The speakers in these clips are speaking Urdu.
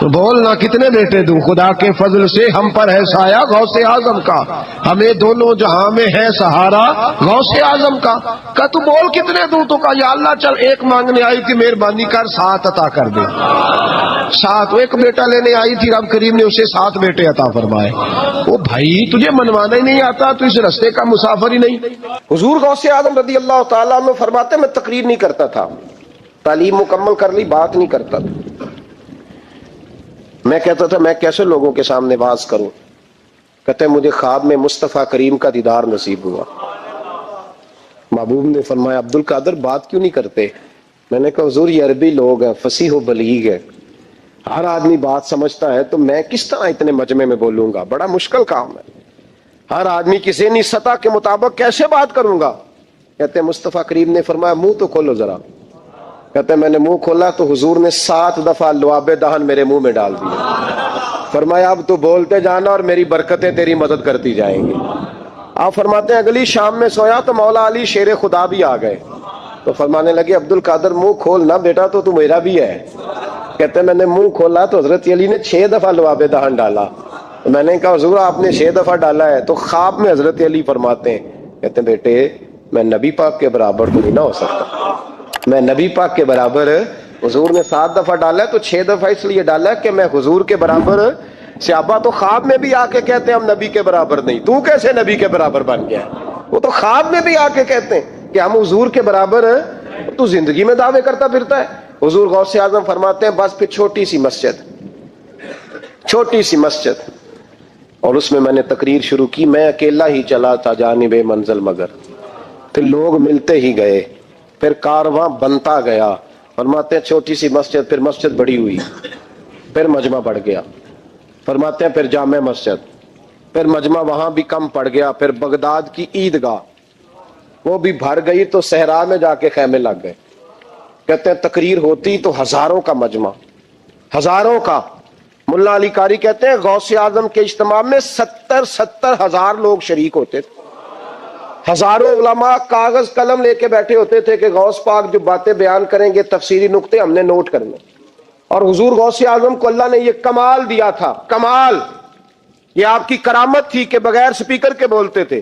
تو بولنا کتنے بیٹے دوں؟ خدا کے فضل سے ہم پر ہے سایہ غوث اعظم کا، ہمیں دونوں جہاں میں ہے سہارا غوث اعظم کا۔ کہ تو بول کتنے دوں؟ تو کہا یا اللہ چل ایک مانگنے آئی تھی، مہربانی کر 7 عطا کر دے۔ 7، ایک بیٹا لینے آئی تھی، رب کریم نے اسے 7 بیٹے عطا فرمائے۔ وہ بھائی تجھے منوانا ہی نہیں آتا، تو اس رستے کا مسافر ہی نہیں۔ حضور غوث اعظم رضی اللہ تعالیٰ عنہ فرماتے میں تقریر نہیں کرتا تھا، تعلیم مکمل کر لی، بات نہیں کرتا تھا۔ میں کہتا تھا میں کیسے لوگوں کے سامنے باز کروں؟ کہتے مجھے خواب میں مصطفیٰ کریم کا دیدار نصیب ہوا۔ محبوب نے فرمایا عبد القادر بات کیوں نہیں کرتے؟ میں نے کہا حضور یہ عربی لوگ ہیں، فصیح و بلیغ ہے، ہر آدمی بات سمجھتا ہے، تو میں کس طرح اتنے مجمع میں بولوں گا؟ بڑا مشکل کام ہے، ہر آدمی کی ذہنی سطح کے مطابق کیسے بات کروں گا؟ کہتے مصطفیٰ کریم نے فرمایا منہ تو کھولو ذرا۔ کہتے میں نے منہ کھولا تو حضور نے 7 دفعہ لعاب دہن میرے منہ میں ڈال دیا۔ فرمایا اب تو بولتے جانا اور میری برکتیں تیری مدد کرتی جائیں گی۔ آپ فرماتے ہیں اگلی شام میں سویا تو مولا علی شیر خدا بھی آ گئے، تو فرمانے لگے عبد القادر منہ کھول نا بیٹا، تو میرا بھی ہے۔ کہتے میں نے منہ کھولا تو حضرت علی نے 6 دفعہ لعاب دہن ڈالا۔ میں نے کہا حضور آپ نے 6 دفعہ ڈالا ہے، تو خواب میں حضرت علی فرماتے ہیں، کہتے ہیں بیٹے میں نبی پاک کے برابر تو نہیں نہ ہو سکتا، میں نبی پاک کے برابر، حضور نے 7 دفعہ ڈالا ہے تو 6 دفعہ اس لیے ڈالا ہے کہ میں حضور کے برابر۔ صحابہ تو خواب میں بھی آ کے کہتے ہیں ہم نبی کے برابر نہیں، تو کیسے نبی کے برابر بن گیا؟ وہ تو خواب میں بھی آ کے کہتے ہیں کہ ہم حضور کے برابر ہیں، تو زندگی میں دعوے کرتا پھرتا ہے۔ حضور غوث اعظم فرماتے ہیں بس پھر چھوٹی سی مسجد، اور اس میں میں نے تقریر شروع کی، میں اکیلا ہی چلا تھا جانب منزل مگر، پھر لوگ ملتے ہی گئے، پھر کارواں بنتا گیا۔ فرماتے ہیں چھوٹی سی مسجد، پھر مسجد بڑی ہوئی، پھر مجمع بڑھ گیا۔ فرماتے ہیں پھر جامع مسجد، پھر مجمع وہاں بھی کم پڑ گیا، پھر بغداد کی عیدگاہ وہ بھی بھر گئی تو صحرا میں جا کے خیمے لگ گئے۔ کہتے ہیں تقریر ہوتی تو ہزاروں کا مجمع، ہزاروں کا۔ ملا علی قاری کہتے ہیں غوث اعظم کے اجتماع میں 70 ہزار لوگ شریک ہوتے تھے، ہزاروں علماء کاغذ قلم لے کے بیٹھے ہوتے تھے کہ غوث پاک جو باتیں بیان کریں گے تفسیری نقطے ہم نے نوٹ کرنے۔ اور حضور غوث اعظم کو اللہ نے یہ کمال دیا تھا، کمال، یہ آپ کی کرامت تھی کہ بغیر سپیکر کے بولتے تھے،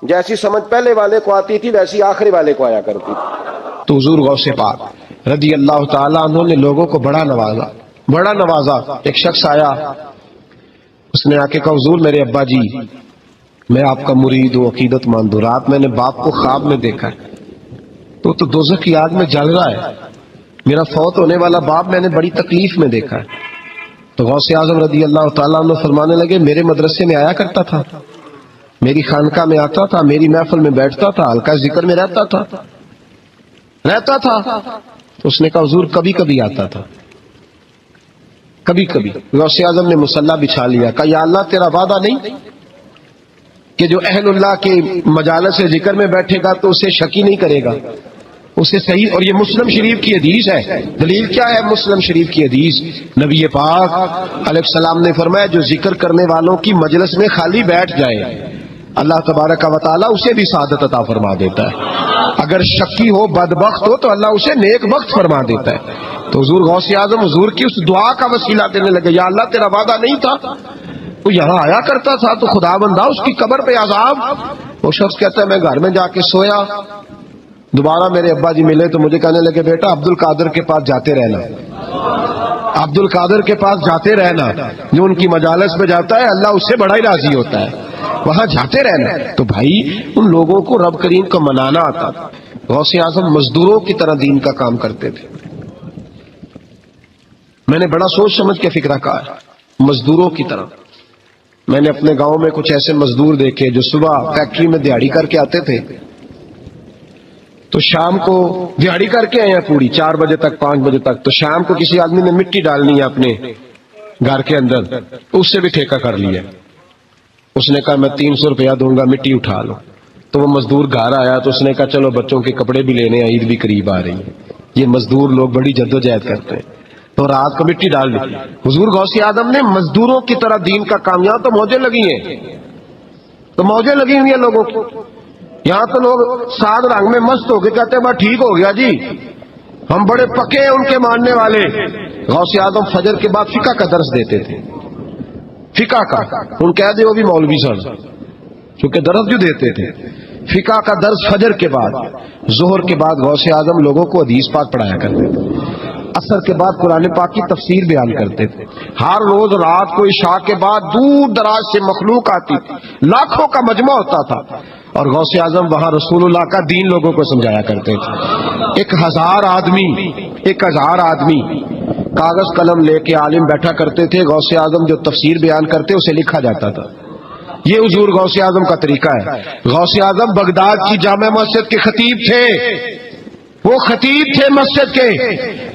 جیسی سمجھ پہلے والے کو آتی تھی ویسی آخری والے کو آیا کرتی تھی۔ تو حضور غوث پاک رضی اللہ تعالیٰ عنہ نے لوگوں کو بڑا نوازا۔ ایک شخص آیا، اس نے آ کے کہا حضور میرے ابا جی میں آپ کا مرید ہوں، عقیدت مند ہوں، رات میں نے باپ کو خواب میں دیکھا ہے، تو دوزخ کی آگ میں جل رہا ہے، میرا فوت ہونے والا باپ میں نے بڑی تکلیف میں دیکھا ہے۔ تو غوث اعظم رضی اللہ تعالیٰ عنہ فرمانے لگے میرے مدرسے میں آیا کرتا تھا، میری خانقاہ میں آتا تھا، میری محفل میں بیٹھتا تھا، حلقہ ذکر میں رہتا تھا۔ تو اس نے کہا حضور کبھی کبھی آتا تھا، کبھی کبھی۔ غوث اعظم نے مصلی بچھا لیا، کہا یا اللہ تیرا وعدہ نہیں کہ جو اہل اللہ کے مجالس ذکر میں بیٹھے گا تو اسے شکی نہیں کرے گا، اسے صحیح۔ اور یہ مسلم شریف کی حدیث ہے، دلیل کیا ہے؟ مسلم شریف کی حدیث، نبی پاک علیہ السلام نے فرمایا جو ذکر کرنے والوں کی مجلس میں خالی بیٹھ جائے اللہ تبارک و تعالیٰ اسے بھی سعادت عطا فرما دیتا ہے، اگر شکی ہو بدبخت ہو تو اللہ اسے نیک بخت فرما دیتا ہے۔ تو حضور غوث اعظم حضور کی اس دعا کا وسیلہ دینے لگے، یا اللہ تیرا وعدہ نہیں تھا، وہ یہاں آیا کرتا تھا تو خدا بندہ اس کی قبر پہ عذاب۔ وہ شخص کہتا ہے میں گھر میں جا کے سویا، دوبارہ میرے ابا جی ملے تو مجھے کہنے لگے بیٹا عبد القادر کے پاس جاتے رہنا، عبد القادر کے پاس جاتے رہنا، جو ان کی مجالس میں جاتا ہے اللہ اس سے بڑا ہی راضی ہوتا ہے، وہاں جاتے رہنا۔ تو بھائی ان لوگوں کو رب کریم کو منانا آتا تھا۔ غوث اعظم مزدوروں کی طرح دین کا کام کرتے تھے۔ میں نے بڑا سوچ سمجھ کے فکرہ کہا ہے، مزدوروں کی طرح۔ میں نے اپنے گاؤں میں کچھ ایسے مزدور دیکھے جو صبح فیکٹری میں دیہڑی کر کے آتے تھے، تو شام کو دیہڑی کر کے آئے ہیں پوری 4 بجے تک 5 بجے تک، تو شام کو کسی آدمی نے مٹی ڈالنی ہے اپنے گھر کے اندر، اس سے بھی ٹھیکہ کر لیا۔ اس نے کہا میں 300 روپیہ دوں گا مٹی اٹھا لو۔ تو وہ مزدور گھر آیا تو اس نے کہا چلو بچوں کے کپڑے بھی لینے ہیں، عید بھی قریب آ رہی ہے۔ یہ مزدور لوگ بڑی جدوجہد کرتے ہیں، تو رات کو مٹی ڈال دی۔ حضور غوث اعظم نے مزدوروں کی طرح دین کا کام، یہاں تو موجیں لگی ہیں، تو موجیں لگی ہوئی ہیں لوگوں کی، یہاں تو لوگ سات رنگ میں مست ہو کے کہتے ہیں بس ٹھیک ہو گیا جی، ہم بڑے پکے ہیں ان کے ماننے والے، غوث اعظم فجر کے بعد فقہ کا درس دیتے تھے، فقہ کا، ان کہہ دے وہ بھی مولوی سن چونکہ درس جو دیتے تھے، فقہ کا درس فجر کے بعد، ظہر کے بعد غوث اعظم لوگوں کو حدیث پاک پڑھایا کرتے تھے، عصر کے بعد قرآن پاک کی تفسیر بیان کرتے تھے، ہر روز رات کو عشاء کے بعد دور دراز سے مخلوق آتی تھی، لاکھوں کا مجمع ہوتا تھا، اور غوث اعظم وہاں رسول اللہ کا دین لوگوں کو سمجھایا کرتے تھے۔ 1000 آدمی کاغذ قلم لے کے عالم بیٹھا کرتے تھے، غوث اعظم جو تفسیر بیان کرتے اسے لکھا جاتا تھا۔ یہ حضور غوث اعظم کا طریقہ ہے۔ غوث اعظم بغداد کی جامع مسجد کے خطیب تھے، وہ خطیب تھے مسجد کے،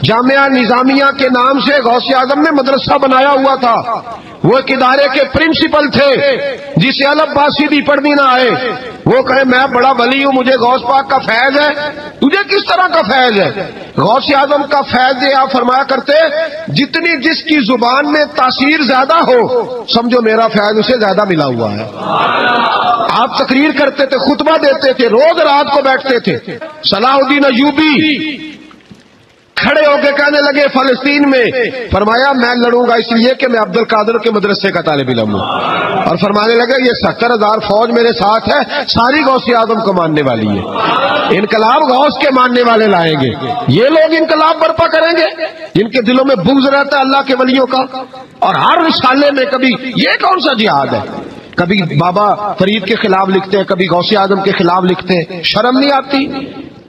جامعہ نظامیہ کے نام سے غوث اعظم نے مدرسہ بنایا ہوا تھا، وہ ایک ادارے کے پرنسپل تھے، جسے الف با سیدھی پڑھنی نہ آئے، وہ کہے میں بڑا ولی ہوں، مجھے غوث پاک کا فیض ہے، تجھے کس طرح کا فیض ہے؟ غوث اعظم کا فیض یہ آپ فرمایا کرتے جتنی جس کی زبان میں تاثیر زیادہ ہو سمجھو میرا فیض اسے زیادہ ملا ہوا ہے۔ آپ تقریر کرتے تھے، خطبہ دیتے تھے، روز رات کو بیٹھتے تھے۔ صلاح الدین ایوبی کھڑے ہو کے کہنے لگے فلسطین میں، فرمایا میں لڑوں گا اس لیے کہ میں عبد القادر کے مدرسے کا طالب علم ہوں، اور فرمانے لگے یہ 70,000 فوج میرے ساتھ ہے، ساری غوث اعظم کو ماننے والی ہے، انقلاب غوث کے ماننے والے لائیں گے، یہ لوگ انقلاب برپا کریں گے جن کے دلوں میں بغض رہتا ہے اللہ کے ولیوں کا۔ اور ہر رسالے میں کبھی یہ کون سا جہاد ہے، کبھی بابا فرید کے خلاف لکھتے ہیں، کبھی غوث اعظم کے خلاف لکھتے ہیں، شرم نہیں آتی؟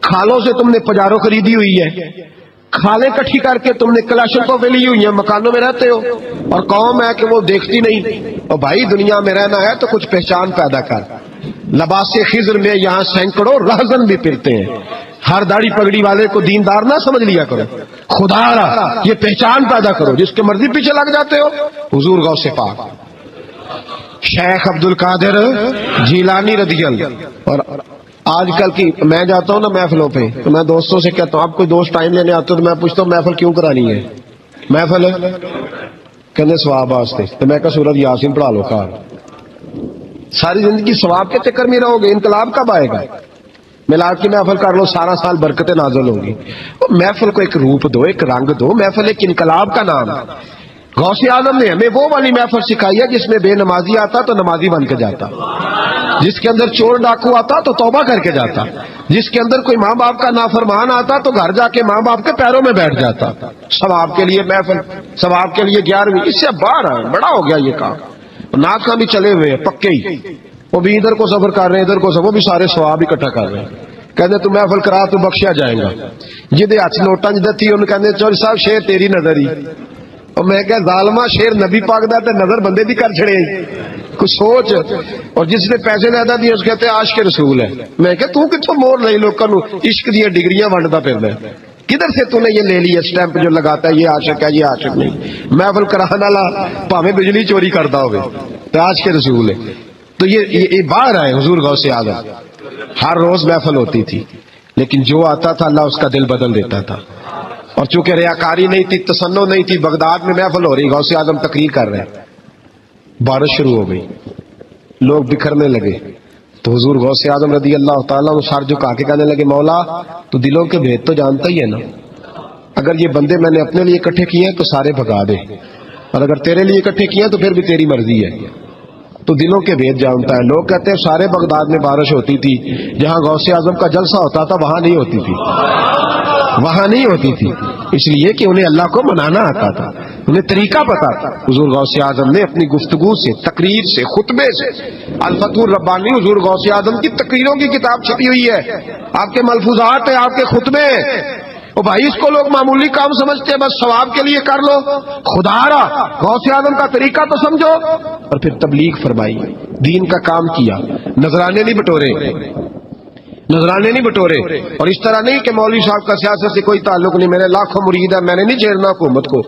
کھالوں سے تم نے پجارو خریدی ہوئی ہے، کھالیں کٹھی کر کے تم نے کلاشنکوف لی ہوئی ہیں، مکانوں میں رہتے ہو، اور قوم ہے کہ وہ دیکھتی نہیں۔ اور بھائی دنیا میں رہنا ہے تو کچھ پہچان پیدا کر۔ لباس خضر میں یہاں سینکڑوں رہزن بھی پھرتے ہیں، ہر داڑھی پگڑی والے کو دیندار نہ سمجھ لیا کرو، خدا را یہ پہچان پیدا کرو، جس کے مرضی پیچھے لگ جاتے ہو۔ حضور غوث پاک شیخ عبد القادر جیلانی رضی اللہ، اور آج کل کی میں جاتا ہوں نا محفلوں پہ تو میں دوستوں سے کہتا ہوں آپ کوئی دوست ٹائم لینے آتے ہو تو میں پوچھتا ہوں محفل کیوں کرانی ہے؟ محفل کہنے ثواب واسطے، تو میں کہا سورۃ یاسین پڑھا لو کار، ساری زندگی ثواب کے چکر میں رہو گے، انقلاب کب آئے گا؟ میلاد کی محفل کر لو، سارا سال برکتیں نازل ہوں گی۔ محفل کو ایک روپ دو، ایک رنگ دو، محفل ایک انقلاب کا نام ہے۔ غوث اعظم نے ہمیں وہ والی محفل سکھائی ہے جس میں بے نمازی آتا تو نمازی بن کے جاتا، جس کے اندر چور ڈاکو آتا تو توبہ کر کے جاتا، جس کے اندر کوئی ماں باپ کا نافرمان آتا تو گھر جا کے ماں باپ کے پیروں میں بیٹھ جاتا۔ ثواب کے لیے محفل، ثواب کے لیے 11ویں، اس سے باہر ہے، بڑا ہو گیا یہ کام۔ ناک بھی چلے ہوئے ہیں پکے ہی، وہ بھی ادھر کو سفر کر رہے ہیں، ادھر کو سفر، وہ بھی سارے ثواب اکٹھا کر رہے ہیں، کہتے تو محفل کرا تو بخشیا جائے گا۔ جدے ہاتھ نوٹاں جدہ تھی ان کہتے چور صاحب شیر تیری نظر ہی، اور میں کہ ظالمہ شیر نبی پاک دا تے نظر بندے دی کر چھڑے کچھ سوچ، اور جس نے پیسے زیادہ دیے اس کہتے عاشق رسول ہے۔ میں کہ تو کتوں مور لئی لوکاں نو عشق دی ڈگریاں ونڈدا پھردا ہے، کدھر سے تو نے یہ لے لی اسٹیمپ جو لگاتا ہے یہ عاشق ہے یہ عاشق نہیں؟ محفل کرانے والا بھاویں بجلی چوری کرتا ہوئے تو عاشق رسول ہے۔ تو یہ باہر ہے حضور غوث اعظم، ہر روز محفل ہوتی تھی، لیکن جو آتا تھا اللہ اس کا دل بدل دیتا تھا۔ اور چونکہ ریاکاری نہیں تھی، تسنن نہیں تھی، بغداد میں محفل ہو رہی، غوث اعظم تقریر کر رہے ہیں، بارش شروع ہو گئی، لوگ بکھرنے لگے، تو حضور غوث اعظم رضی اللہ تعالیٰ سر جھکا کے کہنے لگے مولا تو دلوں کے بھید تو جانتا ہی ہے نا، اگر یہ بندے میں نے اپنے لیے اکٹھے کیے ہیں تو سارے بھگا دے، اور اگر تیرے لیے اکٹھے کیے ہیں تو پھر بھی تیری مرضی ہے، تو دلوں کے بھید جانتا ہے۔ لوگ کہتے ہیں سارے بغداد میں بارش ہوتی تھی، جہاں غوث اعظم کا جلسہ ہوتا تھا وہاں نہیں ہوتی تھی، وہاں نہیں ہوتی تھی، اس لیے کہ انہیں اللہ کو منانا آتا تھا، انہیں طریقہ پتا تھا۔ حضور غوث اعظم نے اپنی گفتگو سے، تقریر سے، خطبے سے، الفتح الربانی حضور غوث اعظم کی تقریروں کی کتاب چھپی ہوئی ہے، آپ کے ملفوظات ہیں، آپ کے خطبے ہیں۔ او بھائی اس کو لوگ معمولی کام سمجھتے ہیں، بس ثواب کے لیے کر لو، خدا را غوث اعظم کا طریقہ تو سمجھو۔ اور پھر تبلیغ فرمائی، دین کا کام کیا، نذرانے نہیں بٹورے، نذرانے نہیں بٹورے، اور اس طرح نہیں کہ مولوی صاحب کا سیاست سے کوئی تعلق نہیں، میرے لاکھوں مرید ہے، میں نے نہیں چھیڑنا حکومت کو،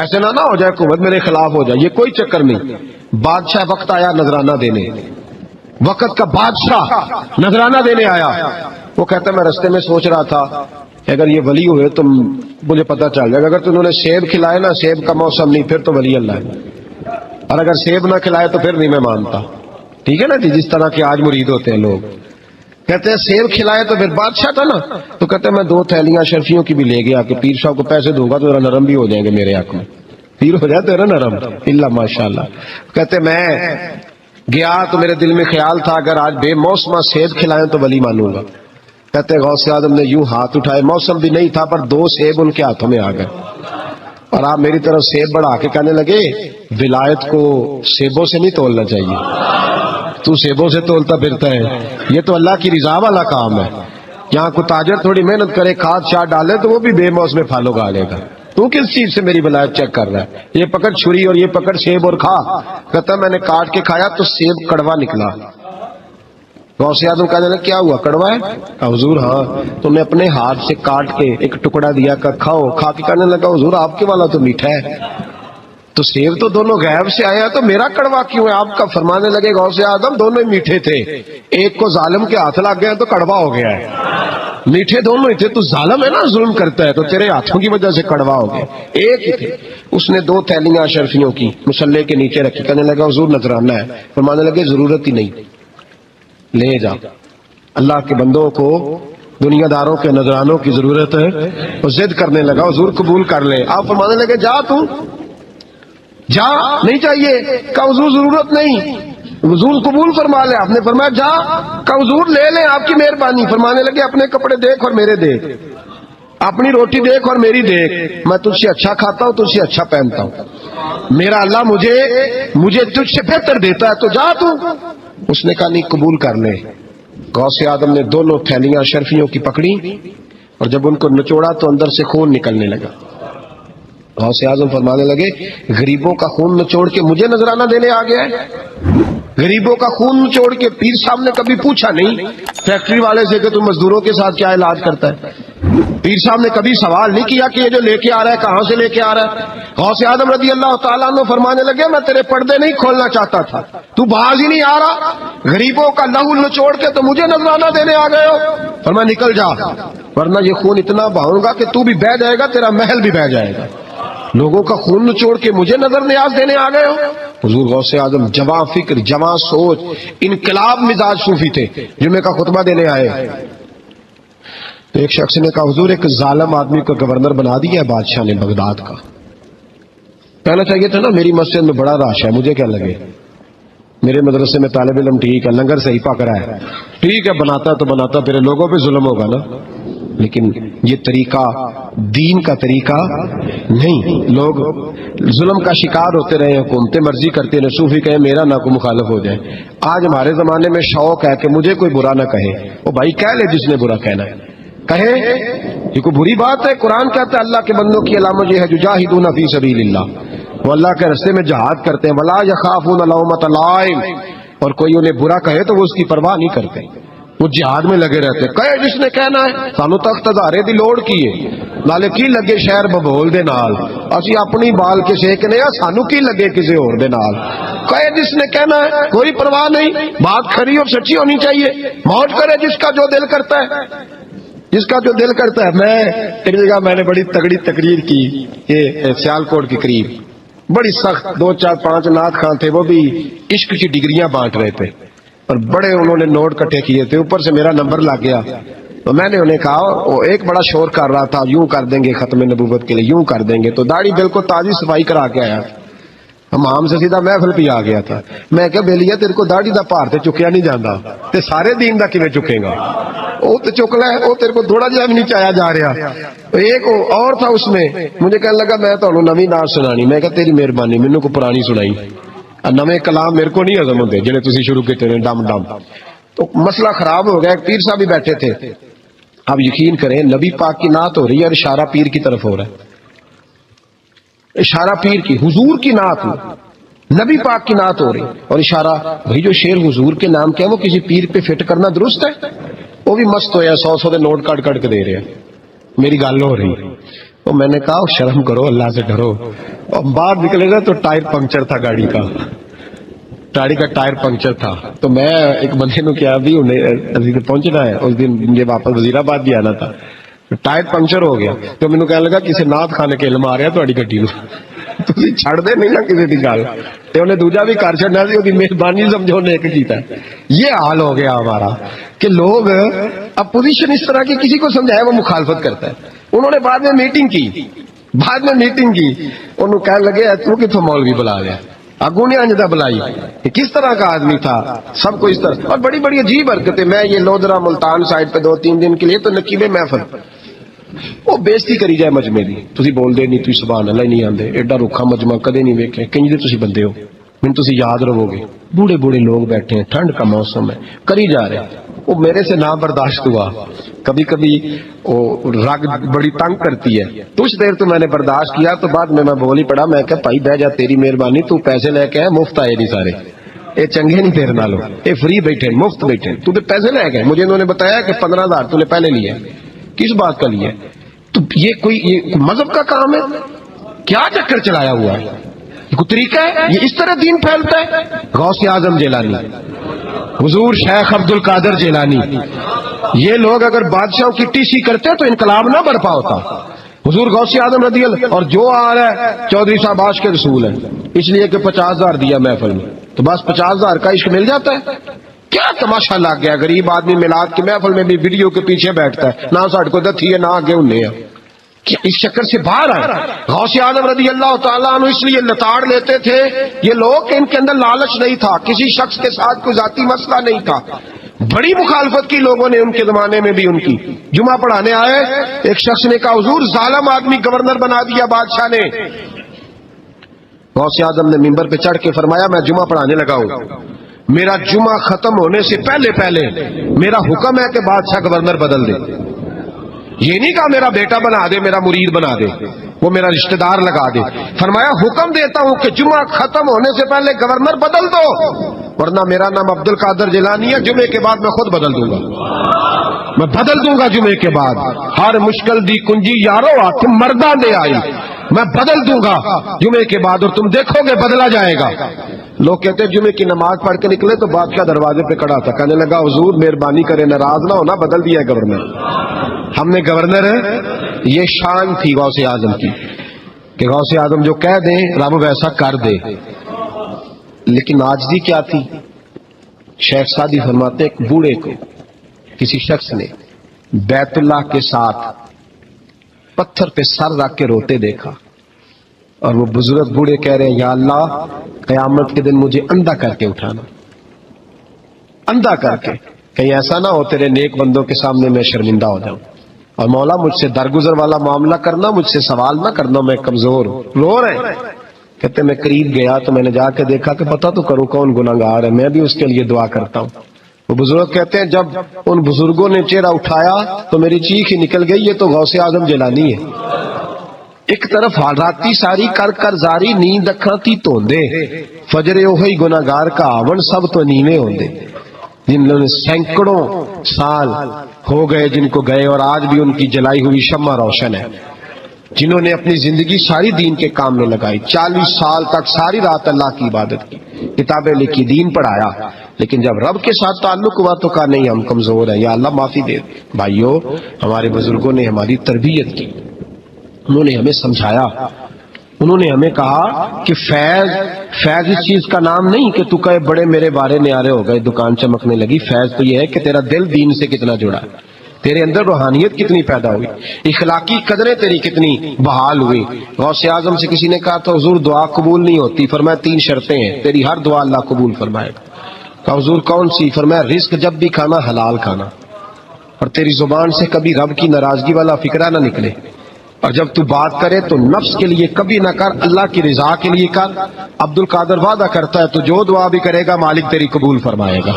ایسے نہ ہو جائے حکومت میرے خلاف ہو جائے، یہ کوئی چکر نہیں۔ بادشاہ وقت آیا نذرانہ دینے، وقت کا بادشاہ نذرانہ دینے آیا، وہ کہتا میں رستے میں سوچ رہا تھا کہ اگر یہ ولی ہوئے تو مجھے پتہ چل جائے گا، اگر تو انہوں نے سیب کھلائے نا، سیب کا موسم نہیں، پھر تو ولی اللہ ہے، اور اگر سیب نہ کھلائے تو پھر نہیں میں مانتا، ٹھیک ہے نا جی، جس طرح کے آج مرید ہوتے ہیں لوگ، کہتے ہیں سیب کھلائے تو پھر بادشاہ تھا نا، تو کہتے ہیں میں 2 تھیلیاں اشرفیوں کی بھی لے گیا کہ پیر صاحب کو پیسے دوں گا تو ذرا نرم بھی ہو جائیں گے میرے حق میں، پیر ہو جائے تو ذرا نرم اللہ ماشاء اللہ۔ کہتے میں گیا تو میرے دل میں خیال تھا اگر آج بے موسمہ سیب کھلائیں تو ولی مانوں گا۔ کہتے غوث اعظم نے یوں ہاتھ اٹھائے، موسم بھی نہیں تھا پر 2 سیب ان کے ہاتھوں میں آ گئے، اور آپ میری طرف سیب بڑھا کے کہنے لگے ولایت کو سیبوں سے نہیں تولنا چاہیے، تو سیبوں سے تولتا پھرتا ہے، یہ تو اللہ کی رضا والا کام ہے۔ یہاں کو تاجر تھوڑی محنت کرے کھاد شاد ڈالے تو وہ بھی بے موسم پھل اگا لے گا، تو کس چیز سے میری ولایت چیک کر رہا ہے؟ یہ پکڑ چھری اور یہ پکڑ سیب اور کھا۔ کہتا میں نے کاٹ کے کھایا تو سیب کڑوا نکلا۔ غوث اعظم کہنے لگا کیا ہوا، کڑوا ہے؟ حضور ہاں۔ تو میں اپنے ہاتھ سے کاٹ کے ایک ٹکڑا دیا کہ کھاؤ، کھا کے کہنے لگا حضور آپ کے والا تو میٹھا ہے، تو سیب تو دونوں غیب سے آیا تو میرا کڑوا کیوں ہے؟ آپ کا فرمانے لگے غوث اعظم دونوں ہی میٹھے تھے، ایک کو ظالم کے ہاتھ لگ گیا تو کڑوا ہو گیا ہے، میٹھے دونوں ہی تھے، تو ظالم ہے نا، ظلم کرتا ہے، تو تیرے ہاتھوں کی وجہ سے کڑوا ہو گیا، ایک ہی تھے۔ اس نے 2 تھیلیاں اشرفیوں کی مصلے کے نیچے رکھی، کہنے لگا حضور نذرانہ ہے، فرمانے لگے ضرورت ہی نہیں، لے جا۔ اللہ کے بندوں کو دنیا داروں کے نذرانوں کی ضرورت ہے، وہ ضد کرنے لگا حضور قبول کر لے۔ آپ فرمانے لگے جا تو جا، نہیں چاہیے، کہ حضور ضرورت نہیں، حضور قبول فرما لے۔ آپ نے فرمایا جا، کہ حضور لے لیں آپ کی مہربانی۔ فرمانے لگے اپنے کپڑے دیکھ اور میرے دیکھ، اپنی روٹی دیکھ اور میری دیکھ، میں تجھ سے اچھا کھاتا ہوں، تجھ سے اچھا پہنتا ہوں، میرا اللہ مجھے تجھ سے بہتر دیتا ہے، تو جا تو۔ اس نے کہا نہیں قبول کر لے۔ غوث اعظم نے 2 تھیلیاں اشرفیوں کی پکڑی اور جب ان کو نچوڑا تو اندر سے خون نکلنے لگا۔ غوث اعظم فرمانے لگے غریبوں کا خون نچوڑ کے مجھے نذرانہ دینے آ گیا ہے؟ غریبوں کا خون نچوڑ کے پیر صاحب نے کبھی پوچھا نہیں فیکٹری والے سے کہ تم مزدوروں کے ساتھ کیا علاج کرتا ہے؟ پیر صاحب نے کبھی سوال نہیں کیا کہ یہ جو لے کے آ رہا ہے کہاں سے لے کے آ رہا ہے؟ غوث اعظم رضی اللہ تعالیٰ عنہ فرمانے لگے میں تیرے پردے نہیں کھولنا چاہتا تھا، تو باز ہی نہیں آ رہا، غریبوں کا لہو نچوڑ کے تو مجھے نذرانہ دینے آ گئے ہو۔ فرمایا نکل جا ورنہ یہ خون اتنا بہاؤں گا کہ تو بھی بہہ جائے گا، تیرا محل بھی بہہ جائے گا۔ لوگوں کا خون نچوڑ کے مجھے نظر نیاز دینے آ گئے ہو۔ حضور غوث اعظم جواں فکر، جواں سوچ، انقلاب مزاج صوفی تھے، جمعے کا خطبہ دینے آئے۔ تو ایک شخص نے کہا حضور ایک ظالم آدمی کو گورنر بنا دیا ہے بادشاہ نے بغداد کا، کہنا چاہیے تھا نا میری مسجد میں بڑا رش ہے، مجھے کیا لگے، میرے مدرسے میں طالب علم ٹھیک ہے، لنگر صحیح پک رہا ہے، ٹھیک ہے بناتا تو بناتا، پھر لوگوں پہ ظلم ہوگا نا۔ لیکن یہ طریقہ دین کا طریقہ نہیں، لوگ ظلم کا شکار ہوتے رہے، حکومتیں مرضی کرتے رہے، صوفی کہے میرا نہ کوئی مخالف ہو جائے۔ آج ہمارے زمانے میں شوق ہے کہ مجھے کوئی برا نہ کہے، وہ بھائی کہہ لے جس نے برا کہنا ہے کہے، یہ کوئی بری بات ہے؟ قرآن کہتا ہے اللہ کے بندوں کی علامت یہ ہے یجاہدون فی سبیل اللہ، وہ اللہ کے راستے میں جہاد کرتے ہیں، ولا یخافون لومۃ لائم، اور کوئی انہیں برا کہے تو وہ اس کی پرواہ نہیں کرتے، وہ جہاد میں لگے رہتے، کہے جس نے کہنا ہے، سانو تخت ہزارے دی لوڑ کی ہے، نالے کی لگے شہر ببول دے نال، اسی اپنی بال کے سیکنے ہیں، سانو کی لگے کسی اور دے نال، کہے جس نے کہنا ہے، کوئی پرواہ نہیں، بات کھری اور سچی ہونی چاہیے، موج کرے جس کا جو دل کرتا ہے، جس کا جو دل کرتا ہے۔ میں ایک جگہ میں نے بڑی تگڑی تقریر کی، یہ سیالکوٹ کے قریب، بڑی سخت، 2 4 5 نعت خان تھے، وہ بھی عشق کی ڈگریاں بانٹ رہے تھے اور بڑے انہوں نے نوٹ کٹھے کیے تھے، اوپر سے میرا نمبر لگ گیا، تو میں نے انہیں کہا، وہ ایک بڑا شور کر رہا تھا یوں کر دیں گے ختم نبوت کے لیے، یوں کر دیں گے، تو داڑھی بالکل تازی صفائی کرا کے آیا، ہم سے سیدھا محفل پہ آ گیا تھا۔ میں کہا بیلیا تیرے کو داڑھی دا پار تے چکیا نہیں جانا، تے سارے دین دا کیویں چکے گا، وہ تو چک لے، وہ تیرے کو تھوڑا جہا بھی نہیں چایا جا رہا۔ ایک اور تھا اس میں، مجھے کہنے لگا میں تانوں نویں نعت سنانی، میں کہا تیری مہربانی، مینوں کو پرانی سنائی، نویں کلام میرے کو نہیں ہضم ہوندے جڑے تسی شروع کیتے نے ڈم ڈم۔ تو مسئلہ خراب ہو گیا، ایک پیر صاحب بھی بیٹھے تھے، آپ یقین کریں نبی پاک کی نعت ہو رہی ہے اور اشارہ پیر کی طرف ہو رہا ہے، اشارہ پیر کی، حضور کی نعت نبی پاک کی نعت ہو رہی اور اشارہ، بھائی جو شعر حضور کے نام کیا وہ کسی پیر پہ فٹ کرنا درست ہے؟ وہ بھی مست ہویا، 100 دے نوٹ کٹ کٹ کے دے رہے ہیں، میری گل ہو رہی، تو میں نے کہا شرم کرو، اللہ سے ڈرو، اور باہر نکلے گا تو ٹائر پنکچر تھا گاڑی کا ٹائر پنکچر تھا، تو میں ایک بندے نو کیا بھی انہیں پہنچنا ہے، اس دن مجھے واپس وزیرآباد بھی آنا تھا، ٹائر پنکچر ہو گیا، تو مینوں کہنے لگا کسی نعت خانے کے علم آ رہا تہاڈی گڈی نو، ਤੁਸੀਂ ਛੱਡਦੇ ਨਹੀਂ ਨਾ ਕਿਸੇ ਦੀ ਗੱਲ, ਤੇ ਉਹਨੇ ਦੂਜਾ ਵੀ ਕਰ ਛੱਡਣਾ ਸੀ, ਉਹਦੀ ਮਿਹਰਬਾਨੀ ਸਮਝੋ ਉਹਨੇ ਇੱਕ ਕੀਤਾ। یہ حال ہو گیا ہمارا کہ لوگ اپوزیشن اس طرح کی کسی کو سمجھائے وہ مخالفت کرتا ہے. انہوں نے بعد میں میٹنگ کی انہوں کہنے لگے تو کتوں مولوی بلا لیا، اگو نے انجدہ بلائی، کس طرح کا آدمی تھا، سب کو اس طرح. اور بڑی بڑی عجیب حرکتیں. میں یہ لودرا ملتان سائڈ پہ 2-3 دن کے لیے تو نقیب محفل وہ بےزتی کری جائے مجمے دی، تسی بول دے نہیں، تسی سبحان اللہ ہی نہیں آندے، ایڈا رکھا مجمع کدے نہیں ویکھے، کہیں دے تسی بندے ہو، من تسی یاد رہو گے. بوڑھے بوڑھے لوگ بیٹھے ہیں، ٹھنڈ کا موسم ہے، کری جا رہے ہیں. وہ میرے سے نہ برداشت ہوا. کبھی کبھی وہ رگ بڑی تنگ کرتی ہے. کچھ دیر تو میں نے برداشت کیا، تو بعد میں بول ہی پڑا. میں کہا بھائی بہ جا، تیری مہربانی، تو پیسے لے کے آئے، مفت آئے نہیں سارے، یہ چنگے نہیں تیرے نالوں، یہ فری بیٹھے مفت بیٹھے، تو پیسے لے گئے. مجھے انہوں نے بتایا کہ 15,000 تو نے پہلے لیا. کس بات کا لیا؟ تو یہ کوئی مذہب کا کام ہے؟ کیا چکر چلایا ہوا ہے؟ یہ کوئی طریقہ ہے؟ یہ اس طرح دین پھیلتا ہے؟ غوث اعظم جیلانی، حضور شیخ عبد القادر جیلانی، یہ لوگ اگر بادشاہوں کی ٹی سی کرتے تو انقلاب نہ برپا ہوتا. حضور غوث اعظم رضی اللہ. اور جو آ رہا ہے چودھری صاحب عاشق کے رسول ہے، اس لیے کہ 50,000 دیا محفل میں، تو بس 50,000 کا عشق مل جاتا ہے. کیا تماشا لگ گیا؟ غریب آدمی میلاد کی محفل میں بھی ویڈیو کے پیچھے بیٹھتا ہے، نہ ساڑھ کو دتھی ہے نہ آگے انہیں ہے. کیا اس چکر سے باہر آئے؟ غوث اعظم رضی اللہ تعالیٰ عنہ اس لیے لتاڑ لیتے تھے یہ لوگ کہ ان کے اندر لالچ نہیں تھا، کسی شخص کے ساتھ کوئی ذاتی مسئلہ نہیں تھا. بڑی مخالفت کی لوگوں نے ان کے زمانے میں بھی. ان کی جمعہ پڑھانے آئے، ایک شخص نے کہا حضور ظالم آدمی گورنر بنا دیا بادشاہ نے. غوث اعظم نے منبر پہ چڑھ کے فرمایا میں جمعہ پڑھانے لگا ہوں، میرا جمعہ ختم ہونے سے پہلے میرا حکم ہے کہ بادشاہ گورنر بدل دے. یہ نہیں کہا میرا بیٹا بنا دے، میرا مرید بنا دے، وہ میرا رشتہ دار لگا دے. فرمایا حکم دیتا ہوں کہ جمعہ ختم ہونے سے پہلے گورنر بدل دو، ورنہ میرا نام عبد القادر جیلانی ہے، جمعے کے بعد میں خود بدل دوں گا. میں بدل دوں گا جمعے کے بعد. ہر مشکل دی کنجی یارو تم مردہ دے آئی، میں بدل دوں گا جمعے کے بعد، اور تم دیکھو گے بدلا جائے گا. لوگ کہتے ہیں جمعے کی نماز پڑھ کے نکلے تو بادشاہ دروازے پہ کھڑا تھا، کہنے لگا حضور مہربانی کرے ناراض نہ ہونا، بدل دیا ہے گورنر. ہم نے گورنر ہے. یہ شان تھی غوث اعظم کی کہ غوث اعظم جو کہہ دیں رب ویسا کر دے. لیکن عاجزی کیا تھی؟ شیخ سعدی فرماتے ایک بوڑھے کو کسی شخص نے بیت اللہ کے ساتھ پتھر پہ سر رکھ کے روتے دیکھا، اور وہ بزرگ بوڑھے کہہ رہے ہیں یا اللہ قیامت کے دن مجھے اندھا کر کے اٹھانا، اندھا کر کے، کہیں ایسا نہ ہو تیرے نیک بندوں کے سامنے میں شرمندہ ہو جاؤں، اور مولا مجھ سے درگزر والا معاملہ کرنا، مجھ سے سوال نہ کرنا، میں کمزور ہوں. رو رہے ہیں. کہتے میں قریب گیا تو میں نے جا کے دیکھا کہ پتہ تو کروں کون گناہگار ہے، میں بھی اس کے لیے دعا کرتا ہوں. وہ بزرگ کہتے ہیں جب ان بزرگوں نے چہرہ اٹھایا تو میری چیخ ہی نکل گئی، یہ تو غوث اعظم جیلانی ہے. ایک طرف حالاتی ساری کر کر زاری نیند اکھاں تی توندے، فجر اوہی گناہگار کا آون سب تو نیویں ہوندے. جن لوگوں نے سینکڑوں سال ہو گئے جن کو گئے، اور آج بھی ان کی جلائی ہوئی شمع روشن ہے. جنہوں نے اپنی زندگی ساری دین کے کام میں لگائی، 40 سال تک ساری رات اللہ کی عبادت کی، کتابیں لکھی، دین پڑھایا، لیکن جب رب کے ساتھ تعلق ہوا تو کہا نہیں ہم کمزور ہیں، یا اللہ معافی دے. بھائیو ہمارے بزرگوں نے ہماری تربیت کی، انہوں نے ہمیں سمجھایا، انہوں نے ہمیں کہا کہ فیض اس چیز کا نام نہیں کہ تو کہے بڑے میرے بارے نیارے ہو گئے، دکان چمکنے لگی. فیض تو یہ ہے کہ تیرا دل دین سے کتنا جڑا ہے، تیرے اندر روحانیت کتنی پیدا ہوئی، اخلاقی قدریں تیری کتنی بحال ہوئی. غوث اعظم سے کسی نے کہا تو حضور دعا قبول نہیں ہوتی، فرمایا 3 شرطیں ہیں، تیری ہر دعا اللہ قبول فرمائے گا. کہا حضور کون سی؟ فرمایا رزق جب بھی کھانا حلال کھانا، اور تیری زبان سے کبھی رب کی ناراضگی والا فکرہ نہ نکلے، اور جب تو بات کرے تو نفس کے لیے کبھی نہ کر، اللہ کی رضا کے لیے کر. عبد القادر وعدہ کرتا ہے تو جو دعا بھی کرے گا مالک تیری قبول فرمائے گا.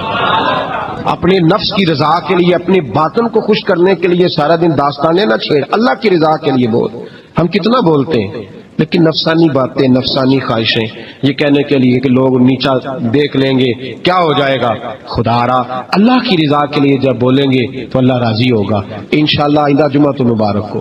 اپنے نفس کی رضا کے لیے، اپنے باطن کو خوش کرنے کے لیے سارا دن داستانے نہ چھیڑ، اللہ کی رضا کے لیے بول. ہم کتنا بولتے ہیں لیکن نفسانی باتیں، نفسانی خواہشیں، یہ کہنے کے لیے کہ لوگ نیچا دیکھ لیں گے کیا ہو جائے گا. خدا را اللہ کی رضا کے لیے جب بولیں گے تو اللہ راضی ہوگا. انشاءاللہ آئندہ جمعہ تو مبارک ہو،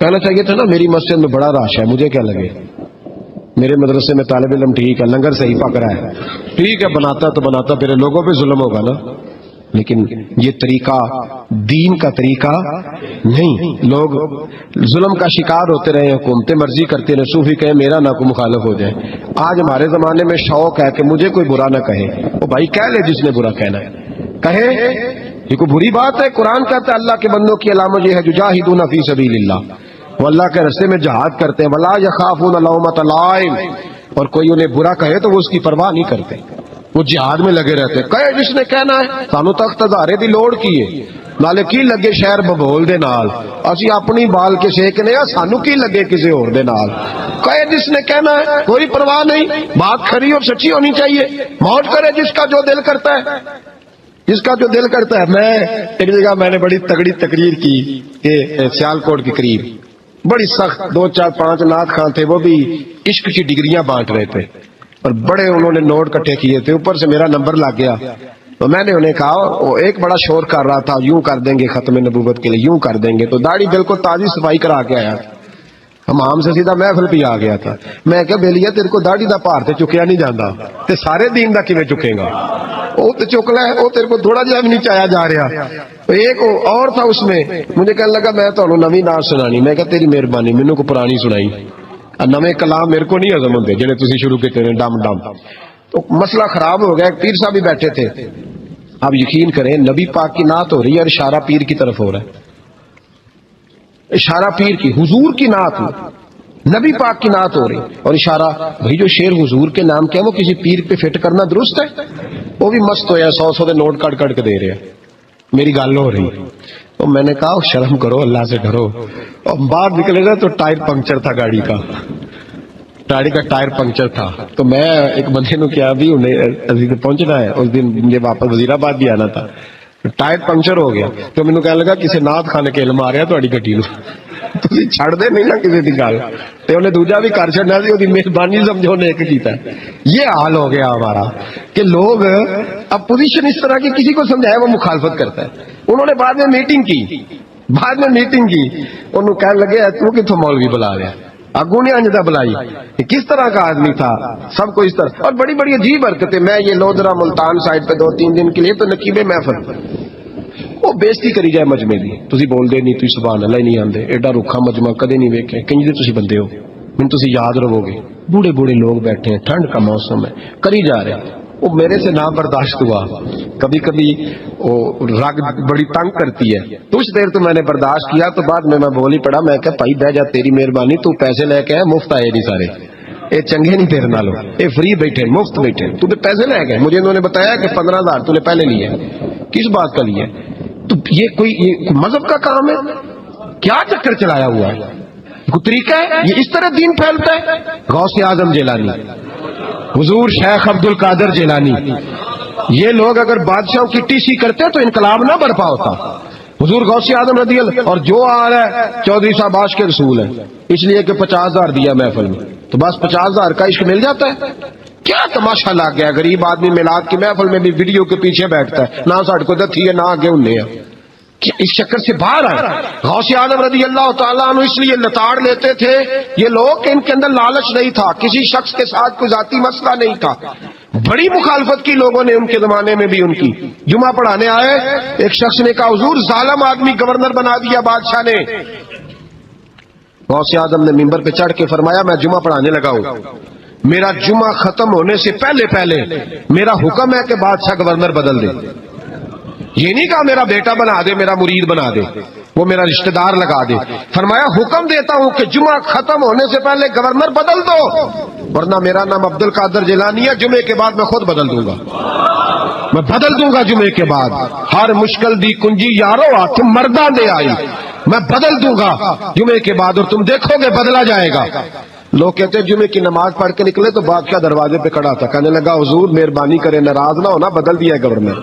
کہنا چاہیے تھا نا میری مسجد میں بڑا رش ہے، مجھے کیا لگے، میرے مدرسے میں طالب علم ٹھیک ہے، لنگر صحیح پک رہا ہے، ٹھیک ہے بناتا تو بناتا، پھر لوگوں پہ ظلم ہوگا نا۔ لیکن یہ طریقہ دین کا طریقہ نہیں، لوگ ظلم کا شکار ہوتے رہے، حکومتیں مرضی کرتے رہے، صوفی کہے میرا نہ کوئی مخالف ہو جائے۔ آج ہمارے زمانے میں شوق ہے کہ مجھے کوئی برا نہ کہے، وہ بھائی کہہ لے جس نے برا کہنا ہے کہے، یہ کوئی بری بات ہے؟ قرآن کہتا ہے اللہ کے بندوں کی علامت یہ ہے یجاہدون فی سبیل اللہ، وہ اللہ کے راستے میں جہاد کرتے ہیں، ولا یخافون لومۃ لائم، اور کوئی انہیں برا کہے تو وہ اس کی پرواہ نہیں کرتے، وہ جہاد میں لگے رہتے ہیں۔ کہے جس نے کہنا ہے، سانو تخت ہزارے دی لوڑ کی ہے، نالے کی لگے شہر ببول دے نال، اسی اپنی بال کے سیکنے ہیں، سانو کی لگے کسی اور دے نال۔ کہے جس نے کہنا ہے، کوئی پرواہ نہیں، بات کھری اور سچی ہونی چاہیے، موج کرے جس کا جو دل کرتا ہے، جس کا جو دل کرتا ہے۔ میں ایک جگہ میں نے بڑی تگڑی تقریر کی کہ سیالکوٹ کے قریب بڑی سخت 2 4 5 نعت خان تھے، وہ بھی عشق کی ڈگریاں بانٹ رہے تھے اور بڑے انہوں نے نوٹ کٹھے کیے تھے، اوپر سے میرا نمبر لگ گیا تو میں نے انہیں کہا، وہ ایک بڑا شور کر رہا تھا یوں کر دیں گے ختم نبوت کے لیے، یوں کر دیں گے، تو داڑھی بالکل تازی صفائی کرا کے آیا، ہم سے سیدھا محفل پہ آ گیا تھا۔ میں کہ بیلیا تیرے کو داڑھی دا پار تے چکیا نہیں جاندہ تے سارے دین دا کیویں چکے گا، وہ تے چک لے، وہ تیرے کو تھوڑا جہا بھی نہیں چایا جا رہا۔ ایک اور تھا اس میں، مجھے کہنے لگا میں تو نویں نعت سنانی، میں کہ تیری مہربانی مینوں کو پرانی سنائی، نویں کلام میرے کو نہیں ہضم ہوندے جڑے تسی شروع کیتے نے ڈم ڈم۔ تو مسئلہ خراب ہو گیا، ایک پیر صاحب بھی بیٹھے تھے، آپ یقین کریں نبی پاک کی نعت ہو رہی ہے اور اشارہ پیر کی طرف ہو رہا ہے، اشارہ پیر کی، حضور کی نعت نبی پاک کی نعت ہو رہی اور اشارہ، بھائی جو شیر حضور کے نام کیا وہ کسی پیر پہ فٹ کرنا درست ہے؟ وہ بھی مست ہویا 100 دے نوٹ کٹ کٹ کے دے رہے ہیں، میری گل ہو رہی تو میں نے کہا شرم کرو، اللہ سے ڈرو۔ اور باہر نکلے نا تو ٹائر پنکچر تھا، گاڑی کا ٹائر پنکچر تھا، تو میں ایک بندے نو کیا بھی انہیں پہنچنا ہے، اس دن مجھے واپس وزیرآباد بھی آنا تھا، ٹائر پنکچر ہو گیا تو مینوں کہنے لگا کسی نعت خانے کے علم آ رہا تہاڈی گڈی نو، تسی چھڑ دے نہیں نا کسی دی گل، تے انہیں دوجا بھی کر چھڑنا سی، اودی مہربانی سمجھو نے ایک کیتا ہے۔ یہ حال ہو گیا ہمارا کہ لوگ اپوزیشن اس طرح کی کسی کو سمجھائے وہ مخالفت کرتا ہے۔ انہوں نے بعد میں میٹنگ کی، انہوں کہنے لگے تو کتوں مولوی بلا رہا اگو نے انجدہ بلائی، کس طرح کا آدمی تھا، سب کو اس طرح، اور بڑی بڑی عجیب حرکتیں۔ میں یہ لودرا ملتان سائڈ پہ 2-3 دن کے لیے تو نقیب محفل، وہ بےزتی کری جائے مجمع دی، تسی بول دے نہیں، تسی سبحان اللہ ہی نہیں آندے، ایڈا رکھا مجمع کدے نہیں ویکھے، کنج دے تسی بندے ہو، من تسی یاد رہو گے، بوڑھے بوڑھے لوگ بیٹھے ہیں، ٹھنڈ کا موسم ہے، کری جا رہے ہیں۔ وہ میرے سے نہ برداشت ہوا، کبھی کبھی وہ رگ بڑی تنگ کرتی ہے، کچھ دیر تو میں نے برداشت کیا، تو بعد میں بول ہی پڑا، میں کہ بھائی بہ جا، تیری مہربانی، تو پیسے لے کے مفت آئے نہیں سارے، اے چنگے نہیں تیرے نالوں، اے فری بیٹھے، مفت بیٹھے، تو نے پیسے لے گئے، مجھے انہوں نے بتایا کہ 15,000 تو نے پہلے لیے، کس بات کا لیے؟ تو یہ کوئی مذہب کا کام ہے؟ کیا چکر چلایا ہوا ہے؟ کوئی طریقہ ہے؟ یہ اس طرح دین پھیلتا ہے؟ غوث اعظم جیلانی، حضور شیخ عبد القادر جیلانی، یہ لوگ اگر بادشاہوں کی ٹی سی کرتے تو انقلاب نہ برپا ہوتا۔ حضور غوث اعظم رضی اللہ، اور جو آ رہا ہے چودھری صاحب عاشق کے رسول ہے، اس لیے کہ 50,000 دیا محفل میں، تو بس 50,000 کا عشق مل جاتا ہے۔ کیا تماشا لگ گیا، غریب آدمی میلاد کی محفل میں بھی ویڈیو کے پیچھے بیٹھتا ہے، نہ ساڑھ کو دتھی ہے نہ آگے انہیں ہے، اس چکر سے باہر آئے۔ غوث اعظم رضی اللہ تعالیٰ عنہ اس لیے لتاڑ لیتے تھے یہ لوگ کہ ان کے اندر لالچ نہیں تھا، کسی شخص کے ساتھ کوئی ذاتی مسئلہ نہیں تھا، بڑی مخالفت کی لوگوں نے ان کے زمانے میں بھی ان کی۔ جمعہ پڑھانے آئے، ایک شخص نے کہا حضور ظالم آدمی گورنر بنا دیا بادشاہ نے۔ غوث اعظم نے ممبر پہ چڑھ کے فرمایا میں جمعہ پڑھانے لگا ہوں، میرا جمعہ ختم ہونے سے پہلے میرا حکم ہے کہ بادشاہ گورنر بدل دے، یہ نہیں کہا میرا بیٹا بنا دے، میرا مرید بنا دے، وہ میرا رشتہ دار لگا دے، فرمایا حکم دیتا ہوں کہ جمعہ ختم ہونے سے پہلے گورنر بدل دو، ورنہ میرا نام عبد القادر جیلانی ہے، جمعے کے بعد میں خود بدل دوں گا، میں بدل دوں گا جمعے کے بعد، ہر مشکل دی کنجی یارو تم مرداں دے آئی، میں بدل دوں گا جمعے کے بعد، اور تم دیکھو گے بدلا جائے گا۔ لوگ کہتے ہیں جمعے کی نماز پڑھ کے نکلے تو بادشاہ دروازے پہ کھڑا تھا، کہنے لگا حضور مہربانی کرے ناراض نہ ہونا، بدل دیا ہے گورنر،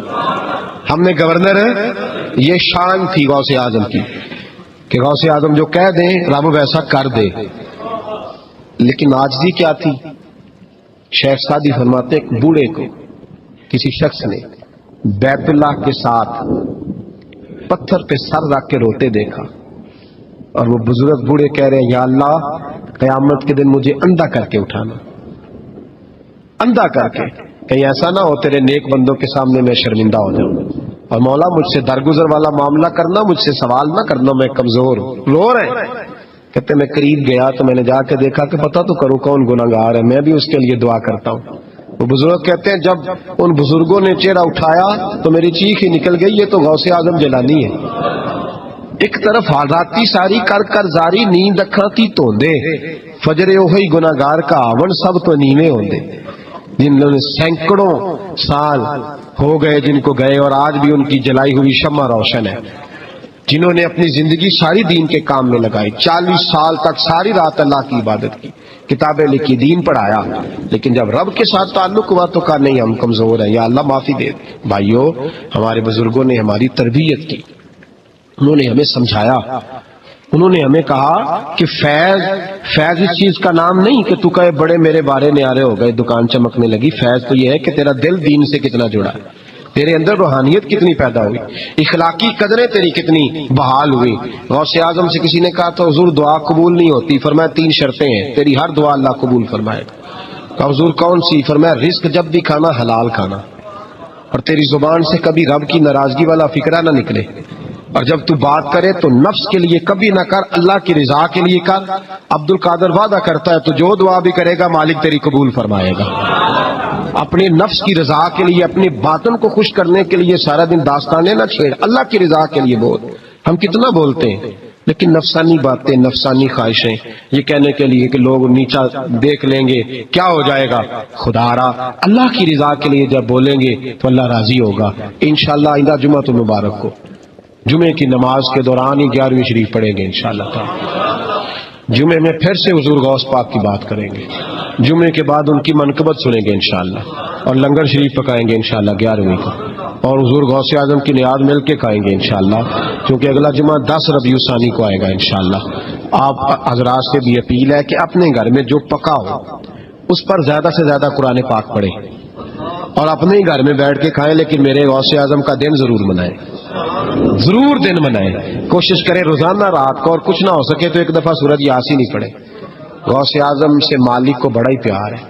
ہم نے گورنر ہے۔ یہ شان تھی غوث اعظم کی کہ غوث اعظم جو کہہ دیں رب ویسا کر دے، لیکن عاجزی کیا تھی؟ شیخ سعدی فرماتے ایک بوڑھے کو کسی شخص نے بیت اللہ کے ساتھ پتھر پہ سر رکھ کے روتے دیکھا، اور وہ بزرگ بوڑھے کہہ رہے ہیں یا اللہ قیامت کے دن مجھے اندھا کر کے اٹھانا، اندھا کر کے، کہیں ایسا نہ ہو تیرے نیک بندوں کے سامنے میں شرمندہ ہو جاؤں، اور مولا مجھ سے درگزر والا معاملہ کرنا، مجھ سے سوال نہ کرنا، میں کمزور ہوں۔ رو رہے ہیں، کہتے میں قریب گیا تو میں نے جا کے دیکھا کہ پتہ تو کروں کون گناہگار ہے، میں بھی اس کے لیے دعا کرتا ہوں۔ وہ بزرگ کہتے ہیں جب ان بزرگوں نے چہرہ اٹھایا تو میری چیخ ہی نکل گئی، یہ تو غوث اعظم جیلانی ہے۔ ایک طرف حالاتی ساری کر کر زاری نیند اکھاں تی توندے، فجر اوہی گناہگار کا آون سب تو نیویں ہوندے، جن لوگوں نے سینکڑوں سال ہو گئے جن کو گئے اور آج بھی ان کی جلائی ہوئی شمع روشن ہے، جنہوں نے اپنی زندگی ساری دین کے کام میں لگائی، 40 سال تک ساری رات اللہ کی عبادت کی، کتابیں لکھی، دین پڑھایا، لیکن جب رب کے ساتھ تعلق ہوا تو کہا نہیں ہم کمزور ہیں، یا اللہ معافی دے۔ بھائیو، ہمارے بزرگوں نے ہماری تربیت کی، انہوں نے ہمیں سمجھایا، انہوں نے ہمیں کہا کہ فیض اس چیز کا نام نہیں کہ تو کہے بڑے میرے بارے نیارے ہو گئے، دکان چمکنے لگی، فیض تو یہ ہے کہ تیرا دل دین سے کتنا جڑا ہے، تیرے اندر روحانیت کتنی پیدا ہوئی، اخلاقی قدریں تیری کتنی بحال ہوئی۔ غوث اعظم سے کسی نے کہا تو حضور دعا قبول نہیں ہوتی، فرمایا 3 شرطیں ہیں، تیری ہر دعا اللہ قبول فرمائے گا۔ کہا حضور کون سی؟ فرمایا رزق جب بھی کھانا حلال کھانا، اور تیری زبان سے کبھی رب کی ناراضگی والا فکرہ نہ نکلے، اور جب تو بات کرے تو نفس کے لیے کبھی نہ کر، اللہ کی رضا کے لیے کر۔ عبد القادر وعدہ کرتا ہے تو جو دعا بھی کرے گا مالک تیری قبول فرمائے گا۔ اپنے نفس کی رضا کے لیے، اپنے باطن کو خوش کرنے کے لیے سارا دن داستانے نہ چھیڑ، اللہ کی رضا کے لیے بول۔ ہم کتنا بولتے ہیں لیکن نفسانی باتیں، نفسانی خواہشیں، یہ کہنے کے لیے کہ لوگ نیچا دیکھ لیں گے کیا ہو جائے گا، خدا را اللہ کی رضا کے لیے جب بولیں گے تو اللہ راضی ہوگا۔ انشاءاللہ آئندہ جمعہ تو مبارک کو جمعے کی نماز کے دوران ہی 11ویں شریف پڑھیں گے انشاءاللہ تعالی۔ جمعے میں پھر سے حضور غوث پاک کی بات کریں گے، جمعے کے بعد ان کی منقبت سنیں گے انشاءاللہ، اور لنگر شریف پکائیں گے انشاءاللہ 11ویں کو، اور حضور غوث اعظم کی نیاد مل کے کھائیں گے انشاءاللہ، کیونکہ اگلا جمعہ 10 ربیع الثانی کو آئے گا انشاءاللہ۔ آپ حضرات سے بھی اپیل ہے کہ اپنے گھر میں جو پکا ہو اس پر زیادہ سے زیادہ قرآن پاک پڑھیں، اور اپنے ہی گھر میں بیٹھ کے کھائیں، لیکن میرے غوث اعظم کا دن ضرور منائیں، ضرور دن منائیں۔ کوشش کریں روزانہ رات کو، اور کچھ نہ ہو سکے تو ایک دفعہ سورۃ یاسین ہی پڑھیں۔ غوث اعظم سے مالک کو بڑا ہی پیار ہے،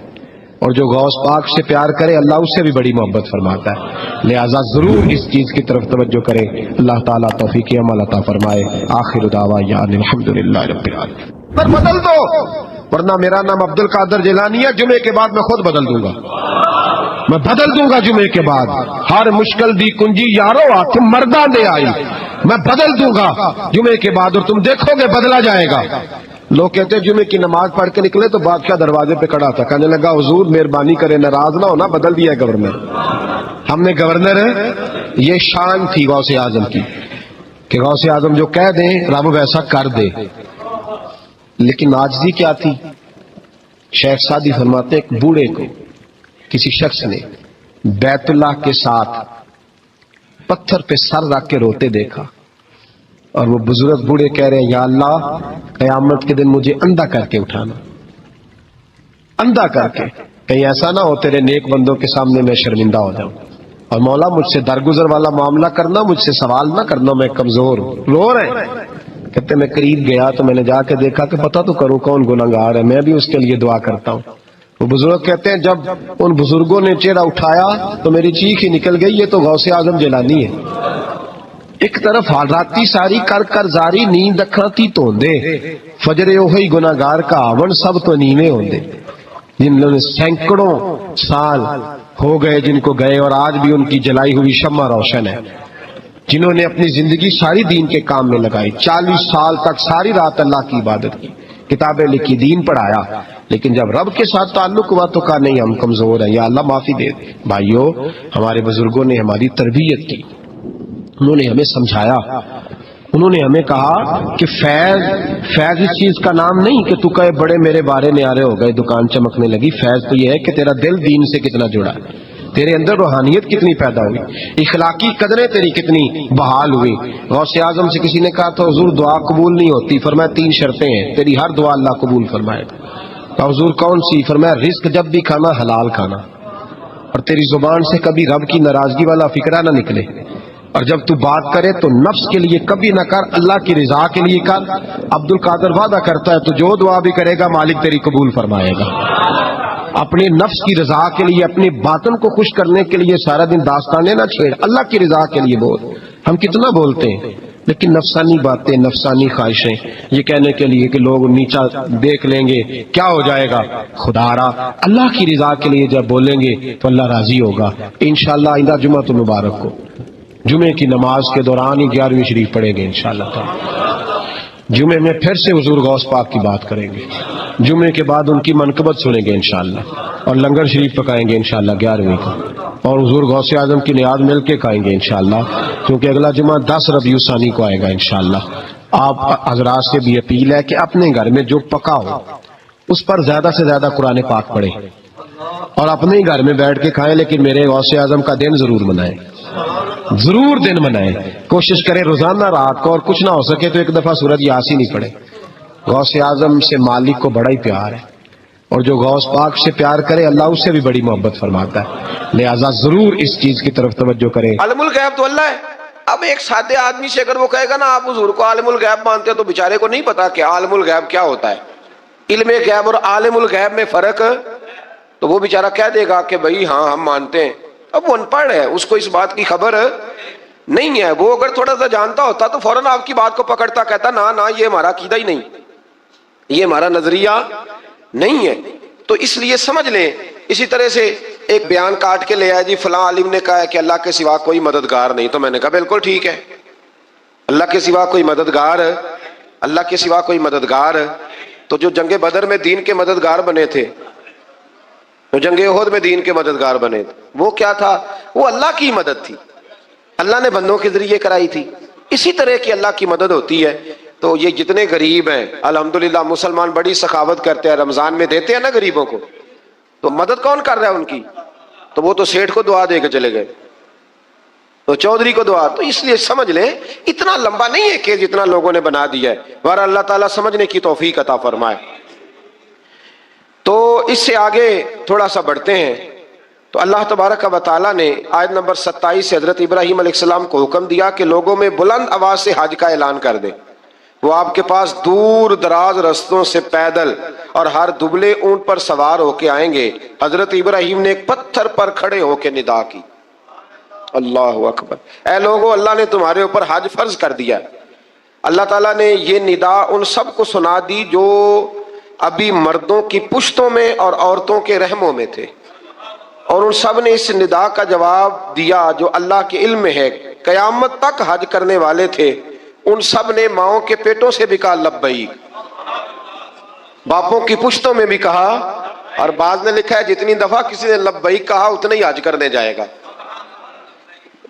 اور جو غوث پاک سے پیار کرے اللہ اس سے بھی بڑی محبت فرماتا ہے، لہذا ضرور اس چیز کی طرف توجہ کریں۔ اللہ تعالیٰ توفیق عمل عطا فرمائے۔ آخر دعوانا الحمدللہ رب العالمین۔ پر بدل دو، ورنہ میرا نام عبد القادر جیلانی ہے، جمعے کے بعد میں خود بدل دوں گا، میں بدل دوں گا جمعے کے بعد۔ ہر مشکل دی کنجی یارو آتے مردہ دے آئی، میں بدل دوں گا جمعے کے بعد، اور تم دیکھو گے بدلا جائے گا۔ لوگ کہتے ہیں جمعے کی نماز پڑھ کے نکلے تو بادشاہ دروازے پہ کھڑا تھا، کہنے لگا حضور مہربانی کرے ناراض نہ ہونا، بدل دیا گورنر، ہم نے گورنر ہے۔ یہ شان تھی غوث اعظم کی کہ غوث اعظم جو کہہ دیں رب ویسا کر دے، لیکن عاجزی کیا تھی؟ شیخ سعدی فرماتے ایک بوڑھے کو کسی شخص نے بیت اللہ کے ساتھ پتھر پہ سر رکھ کے روتے دیکھا، اور وہ بزرگ بوڑھے کہہ رہے ہیں یا اللہ قیامت کے دن مجھے اندھا کر کے اٹھانا، اندھا کر کے، کہیں ایسا نہ ہو تیرے نیک بندوں کے سامنے میں شرمندہ ہو جاؤں، اور مولا مجھ سے درگزر والا معاملہ کرنا، مجھ سے سوال نہ کرنا، میں کمزور ہوں۔ رو رہے ہیں، کہتے میں قریب گیا تو میں نے جا کے دیکھا کہ پتہ تو کروں کون گناہگار ہے، میں بھی اس کے لیے دعا کرتا ہوں۔ وہ بزرگ کہتے ہیں جب ان بزرگوں نے چہرہ اٹھایا تو میری چیخ ہی نکل گئی، یہ تو غوث اعظم جیلانی ہے۔ ایک طرف حالاتی ساری کر کر زاری نیند اکھاں تی توندے، فجر اوہی گناہگار کا آون سب تو نیویں ہوندے، جن لوگوں نے سینکڑوں سال ہو گئے جن کو گئے اور آج بھی ان کی جلائی ہوئی شمع روشن ہے، جنہوں نے اپنی زندگی ساری دین کے کام میں لگائی، 40 سال تک ساری رات اللہ کی عبادت کی، کتابیں لکھی، دین پڑھایا، لیکن جب رب کے ساتھ تعلق ہوا تو کہا نہیں ہم کمزور ہیں، یا اللہ معافی دے۔ بھائیو، ہمارے بزرگوں نے ہماری تربیت کی، انہوں نے ہمیں سمجھایا، انہوں نے ہمیں کہا کہ فیض اس چیز کا نام نہیں کہ تو کہے بڑے میرے بارے نیارے ہو گئے، دکان چمکنے لگی، فیض تو یہ ہے کہ تیرا دل دین سے کتنا جڑا ہے، تیرے اندر روحانیت کتنی پیدا ہوئی، اخلاقی قدریں تیری کتنی بحال ہوئی۔ غوث اعظم سے کسی نے کہا تو حضور دعا قبول نہیں ہوتی، فرمایا 3 شرطیں ہیں، تیری ہر دعا اللہ قبول فرمائے گا۔ کہا حضور کون سی؟ فرمایا رزق جب بھی کھانا حلال کھانا، اور تیری زبان سے کبھی رب کی ناراضگی والا فکرہ نہ نکلے، اور جب تو بات کرے تو نفس کے لیے کبھی نہ کر، اللہ کی رضا کے لیے کر۔ عبد القادر وعدہ کرتا ہے تو جو دعا بھی کرے گا مالک تیری قبول فرمائے گا۔ اپنے نفس کی رضا کے لیے، اپنے باطن کو خوش کرنے کے لیے سارا دن داستانیں نہ چھیڑ، اللہ کی رضا کے لیے بول۔ ہم کتنا بولتے ہیں لیکن نفسانی باتیں، نفسانی خواہشیں، یہ کہنے کے لیے کہ لوگ نیچا دیکھ لیں گے کیا ہو جائے گا، خدا را اللہ کی رضا کے لیے جب بولیں گے تو اللہ راضی ہوگا۔ انشاءاللہ آئندہ جمعہ تو مبارک کو جمعے کی نماز کے دوران ہی 11ویں شریف پڑھیں گے انشاءاللہ تعالی۔ جمعے میں پھر سے حضور غوث پاک کی بات کریں گے، جمعے کے بعد ان کی منقبت سنیں گے انشاءاللہ، اور لنگر شریف پکائیں گے انشاءاللہ 11ویں کو، اور حضور غوث اعظم کی نیاز مل کے کھائیں گے انشاءاللہ، کیونکہ اگلا جمعہ 10 ربیع الثانی کو آئے گا انشاءاللہ۔ آپ حضرات سے بھی اپیل ہے کہ اپنے گھر میں جو پکا ہو اس پر زیادہ سے زیادہ قرآن پاک پڑھیں، اور اپنے ہی گھر میں بیٹھ کے کھائیں، لیکن میرے غوث اعظم کا دن ضرور منائیں، ضرور دن منائیں۔ کوشش کریں روزانہ رات کو، اور کچھ نہ ہو سکے تو ایک دفعہ سورۃ یاسین ہی پڑھیں۔ غوث اعظم سے مالک کو بڑا ہی پیار ہے، اور جو غوث پاک سے پیار کرے اللہ اس سے بھی بڑی محبت فرماتا ہے، لہذا ضرور اس چیز کی طرف توجہ کریں۔ عالم الغیب تو اللہ ہے۔ اب ایک سادے آدمی سے اگر وہ کہے گا نا آپ حضور کو عالم الغیب مانتے ہیں، تو بیچارے کو نہیں پتا کہ عالم الغیب کیا ہوتا ہے، علم غیب اور عالم الغیب میں فرق، تو وہ بیچارہ کہہ دے گا کہ بھائی ہاں ہم مانتے ہیں۔ اب وہ ان پڑھ ہے، اس کو اس بات کی خبر نہیں ہے، وہ اگر تھوڑا سا جانتا ہوتا تو فوراً آپ کی بات کو پکڑتا، کہتا نا یہ ہمارا عقیدہ ہی نہیں، یہ ہمارا نظریہ نہیں ہے۔ تو اس لیے سمجھ لیں، اسی طرح سے ایک بیان کاٹ کے لے آیا جی فلاں عالم نے کہا ہے کہ اللہ کے سوا کوئی مددگار نہیں، تو میں نے کہا بالکل ٹھیک ہے، اللہ کے سوا کوئی مددگار، اللہ کے سوا کوئی مددگار۔ تو جو جنگ بدر میں دین کے مددگار بنے تھے، جو جنگ احد میں دین کے مددگار بنے تھے، وہ کیا تھا؟ وہ اللہ کی مدد تھی، اللہ نے بندوں کے ذریعے کرائی تھی۔ اسی طرح کی اللہ کی مدد ہوتی ہے۔ تو یہ جتنے غریب ہیں الحمدللہ مسلمان بڑی سخاوت کرتے ہیں، رمضان میں دیتے ہیں نا غریبوں کو، تو مدد کون کر رہا ہے ان کی؟ تو وہ تو سیٹھ کو دعا دے کے چلے گئے، تو چودھری کو دعا۔ تو اس لیے سمجھ لیں اتنا لمبا نہیں ہے کہ جتنا لوگوں نے بنا دیا ہے، بہرحال اللہ تعالیٰ سمجھنے کی توفیق عطا فرمائے۔ تو اس سے آگے تھوڑا سا بڑھتے ہیں، تو اللہ تبارک و تعالیٰ نے آیت نمبر 27 سے حضرت ابراہیم علیہ السلام کو حکم دیا کہ لوگوں میں بلند آواز سے حج کا اعلان کر دیں، وہ آپ کے پاس دور دراز رستوں سے پیدل اور ہر دبلے اونٹ پر سوار ہو کے آئیں گے۔ حضرت ابراہیم نے ایک پتھر پر کھڑے ہو کے ندا کی، اللہ اکبر، اے لوگو اللہ نے تمہارے اوپر حج فرض کر دیا ہے۔ اللہ تعالیٰ نے یہ ندا ان سب کو سنا دی جو ابھی مردوں کی پشتوں میں اور عورتوں کے رحموں میں تھے، اور ان سب نے اس ندا کا جواب دیا جو اللہ کے علم میں ہے۔ قیامت تک حج کرنے والے تھے، ان سب نے ماؤں کے پیٹوں سے بھی کہا لبیک، باپوں کی پشتوں میں بھی کہا، اور بعض نے لکھا ہے جتنی دفعہ کسی نے لبیک کہا اتنا ہی حج کرنے جائے گا۔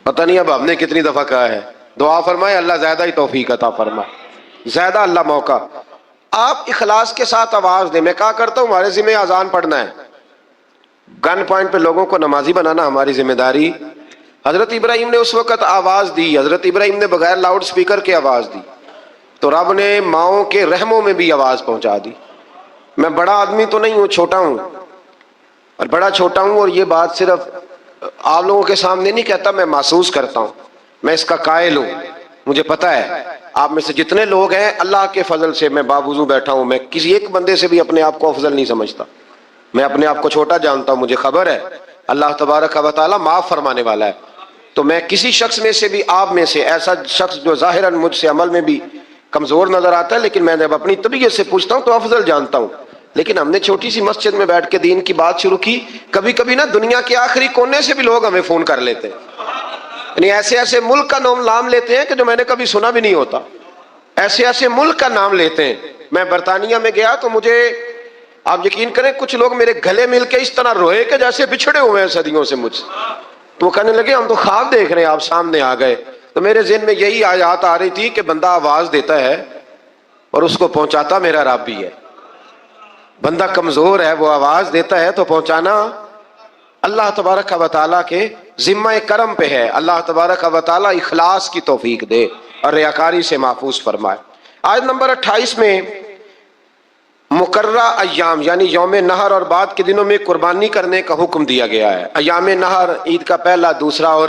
پتہ نہیں اب ہم نے کتنی دفعہ کہا ہے، دعا فرمائے اللہ زیادہ ہی توفیق عطا فرمائے، زیادہ اللہ موقع۔ آپ اخلاص کے ساتھ آواز دیں، میں کہا کرتا ہوں ہمارے ذمہ اذان پڑھنا ہے، گن پوائنٹ پہ لوگوں کو نمازی بنانا ہماری ذمہ داری۔ حضرت ابراہیم نے اس وقت آواز دی، حضرت ابراہیم نے بغیر لاؤڈ سپیکر کے آواز دی، تو رب نے ماؤں کے رحموں میں بھی آواز پہنچا دی۔ میں بڑا آدمی تو نہیں ہوں، چھوٹا ہوں، اور بڑا چھوٹا ہوں، اور یہ بات صرف آپ لوگوں کے سامنے نہیں کہتا، میں محسوس کرتا ہوں، میں اس کا قائل ہوں۔ مجھے پتا ہے آپ میں سے جتنے لوگ ہیں اللہ کے فضل سے میں باوضو بیٹھا ہوں، میں کسی ایک بندے سے بھی اپنے آپ کو افضل نہیں سمجھتا، میں اپنے آپ کو چھوٹا جانتا ہوں، مجھے خبر ہے اللہ تبارک و تعالیٰ معاف فرمانے والا ہے۔ تو میں کسی شخص میں سے بھی، آپ میں سے ایسا شخص جو ظاہراً مجھ سے عمل میں بھی کمزور نظر آتا ہے، لیکن میں جب اپنی طبیعت سے پوچھتا ہوں تو افضل جانتا ہوں۔ لیکن ہم نے چھوٹی سی مسجد میں بیٹھ کے دین کی بات شروع کی، کبھی کبھی نا دنیا کے آخری کونے سے بھی لوگ ہمیں فون کر لیتے ہیں، یعنی ایسے ایسے ملک کا نام لیتے ہیں کہ جو میں نے کبھی سنا بھی نہیں ہوتا، ایسے ایسے ملک کا نام لیتے ہیں۔ میں برطانیہ میں گیا تو مجھے، آپ یقین کریں، کچھ لوگ میرے گلے مل کے اس طرح روئے کہ جیسے بچھڑے ہوئے ہیں صدیوں سے مجھ سے، تو وہ کہنے لگے ہم تو خواب دیکھ رہے ہیں، آپ سامنے آ گئے۔ تو میرے ذہن میں یہی آیات آ رہی تھی کہ بندہ آواز دیتا ہے اور اس کو پہنچاتا میرا رب بھی ہے، بندہ کمزور ہے، وہ آواز دیتا ہے تو پہنچانا اللہ تبارک و تعالیٰ کے ذمہ کرم پہ ہے۔ اللہ تبارک و تعالیٰ اخلاص کی توفیق دے اور ریاکاری سے محفوظ فرمائے۔ آیت نمبر 28 میں مقررہ ایام یعنی یوم نحر اور بعد کے دنوں میں قربانی کرنے کا حکم دیا گیا ہے۔ ایام نحر عید کا پہلا، دوسرا اور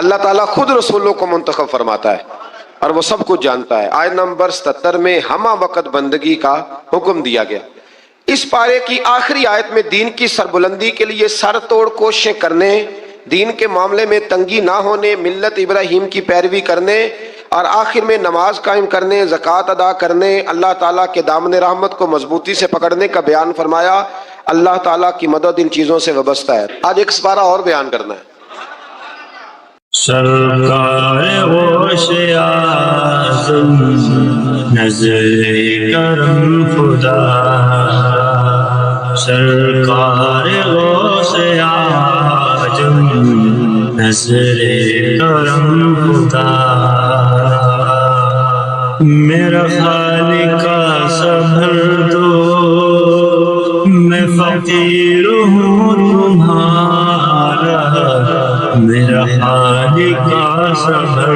اللہ تعالیٰ خود رسولوں کو منتخب فرماتا ہے اور وہ سب کچھ جانتا ہے۔ آیت نمبر 77 میں ہمہ وقت بندگی کا حکم دیا گیا۔ اس پارے کی آخری آیت میں دین کی سربلندی کے لیے سر توڑ کوششیں کرنے، دین کے معاملے میں تنگی نہ ہونے، ملت ابراہیم کی پیروی کرنے اور آخر میں نماز قائم کرنے، زکوٰۃ ادا کرنے، اللہ تعالیٰ کے دامن رحمت کو مضبوطی سے پکڑنے کا بیان فرمایا۔ اللہ تعالیٰ کی مدد ان چیزوں سے وابستہ ہے۔ آج ایک سپارہ اور بیان کرنا ہے۔ سرکار غوث اعظم نظر کرم خدا، سرکار غوث اعظم نظر کرم خدا، میرا خالق کا صبر دو، میں فقیر ہوں تمہارا، میرا خالق کا صبر